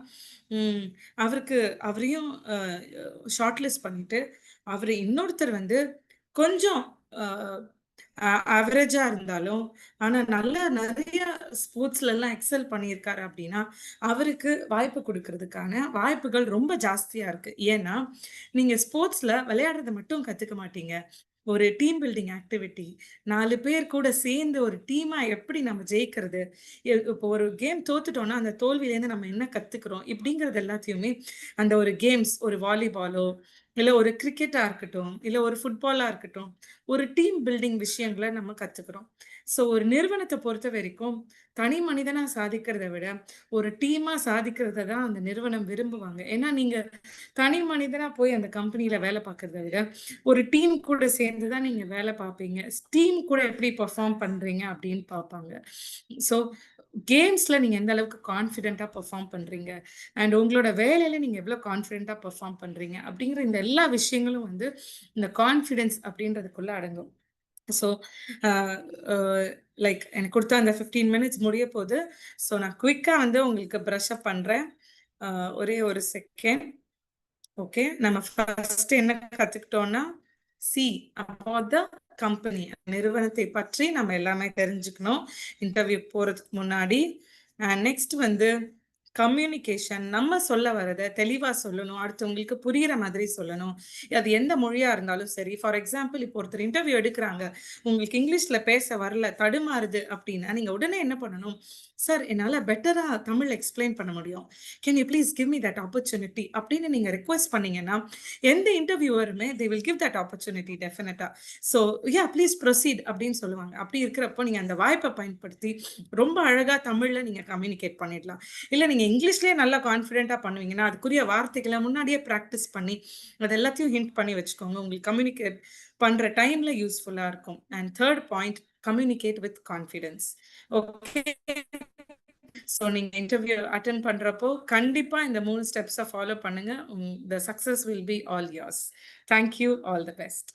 அவரையும் ஷார்ட் லிஸ்ட் பண்ணிட்டு அவரு இன்னொருத்தர் வந்து கொஞ்சம் ஆவரேஜா இருந்தாலும் ஆனா நிறைய ஸ்போர்ட்ஸ்ல எல்லாம் எக்ஸல் பண்ணியிருக்காரு அப்படின்னா அவருக்கு வாய்ப்பு கொடுக்கறதுக்கான வாய்ப்புகள் ரொம்ப ஜாஸ்தியா இருக்கு. ஏன்னா நீங்க ஸ்போர்ட்ஸ்ல விளையாடுறத மட்டும் கத்துக்க மாட்டீங்க, ஒரு டீம் பில்டிங் ஆக்டிவிட்டி, 4 பேர் கூட சேர்ந்து ஒரு டீமா எப்படி நம்ம ஜெயிக்கிறது, இப்போ ஒரு கேம் தோத்துட்டோம்னா அந்த தோல்வியிலேருந்து நம்ம என்ன கத்துக்கிறோம் இப்படிங்கிறது எல்லாத்தையுமே அந்த ஒரு கேம்ஸ், ஒரு வாலிபாலோ இல்ல ஒரு கிரிக்கெட்டா இருக்கட்டும், இல்ல ஒரு ஃபுட்பாலா இருக்கட்டும், ஒரு டீம் பில்டிங் விஷயங்களை நம்ம கத்துக்கிறோம். ஸோ ஒரு நிறுவனத்தை பொறுத்த வரைக்கும் தனி மனிதனா சாதிக்கிறத விட ஒரு டீமா சாதிக்கிறத தான் அந்த நிறுவனம் விரும்புவாங்க. ஏன்னா நீங்க தனி மனிதனா போய் அந்த கம்பெனில வேலை பார்க்கறத விட ஒரு டீம் கூட சேர்ந்து தான் நீங்க வேலை பார்ப்பீங்க. டீம் கூட எப்படி பெர்ஃபார்ம் பண்றீங்க அப்படின்னு பார்ப்பாங்க. ஸோ கேம்ஸ்ல நீங்க எந்த அளவுக்கு கான்ஃபிடென்ட்டா பெர்ஃபார்ம் பண்றீங்க அண்ட் உங்களோட வேலையில நீங்க எவ்வளவு கான்ஃபிடென்ட்டா பெர்ஃபார்ம் பண்றீங்க அப்படிங்கிற இந்த எல்லா விஷயங்களும் வந்து இந்த கான்ஃபிடென்ஸ் அப்படின்றதுக்குள்ள அடங்கும். ஸோ லைக் எனக்கு கொடுத்த அந்த 15 மினிட்ஸ் முடிய போகுது. ஸோ நான் குயிக்கா வந்து உங்களுக்கு ப்ரஷ் அப் பண்றேன். ஒரே ஒரு செகண்ட். ஓகே, நம்ம ஃபர்ஸ்ட் என்ன கத்துக்கிட்டோம்னா about the கம்பெனி, நிறுவனத்தை பற்றி நம்ம எல்லாமே தெரிஞ்சுக்கணும் இன்டர்வியூ போறதுக்கு முன்னாடி. நெக்ஸ்ட் வந்து கம்யூனிகேஷன், நம்ம சொல்ல வரதை தெளிவா சொல்லணும், அடுத்தவங்களுக்கு புரியுற மாதிரி சொல்லணும். அது எந்த மொழியா இருந்தாலும் சரி. ஃபார் எக்ஸாம்பிள் இப்போ ஒருத்தர் இன்டர்வியூ எடுக்கிறாங்க, உங்களுக்கு இங்கிலீஷ்ல பேச வரல, தடுமாறுது அப்படின்னா நீங்க உடனே என்ன பண்ணணும், சார் என்னால பெட்டரா தமிழ் எக்ஸ்பிளைன் பண்ண முடியும், can you please give me that opportunity அப்படின்னு நீங்க ரெக்வஸ்ட் பண்ணீங்கன்னா எந்த இன்டர்வியூவருமே they will give that opportunity டெஃபினட்டா. ஸோ யா ப்ளீஸ் ப்ரொசீட் அப்படின்னு சொல்லுவாங்க. அப்படி இருக்கிறப்போ நீங்க அந்த வாய்ப்பை பயன்படுத்தி ரொம்ப அழகா தமிழ்ல நீங்க கம்யூனிகேட் பண்ணிடலாம். இல்ல நீங்க இங்கிலீஷ்லயே நல்லா கான்ஃபிடென்ட்டா பண்ணுவீங்கன்னா அதுக்குரிய வார்த்தைகளை முன்னாடியே ப்ராக்டிஸ் பண்ணி அது எல்லாத்தையும் ஹிண்ட் பண்ணி வச்சுக்கோங்க. உங்களுக்கு கம்யூனிகேட் பண்ற டைம்ல யூஸ்ஃபுல்லா இருக்கும். And third point, communicate with confidence. Okay, so நீங்க இன்டர்வியூ அட்டென்ட் பண்றப்போ கண்டிப்பா இந்த 3 ஸ்டெப்ஸை ஃபாலோ பண்ணுங்க. the success will be all yours. Thank you, all the best.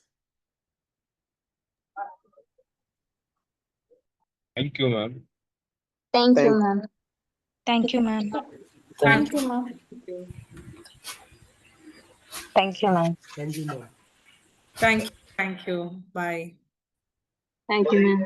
Thank you, ma'am. Thank you, ma'am. Thank you, ma'am. Thank you, ma'am. Thank you, ma'am. Thank you. Bye. Thank you, ma'am.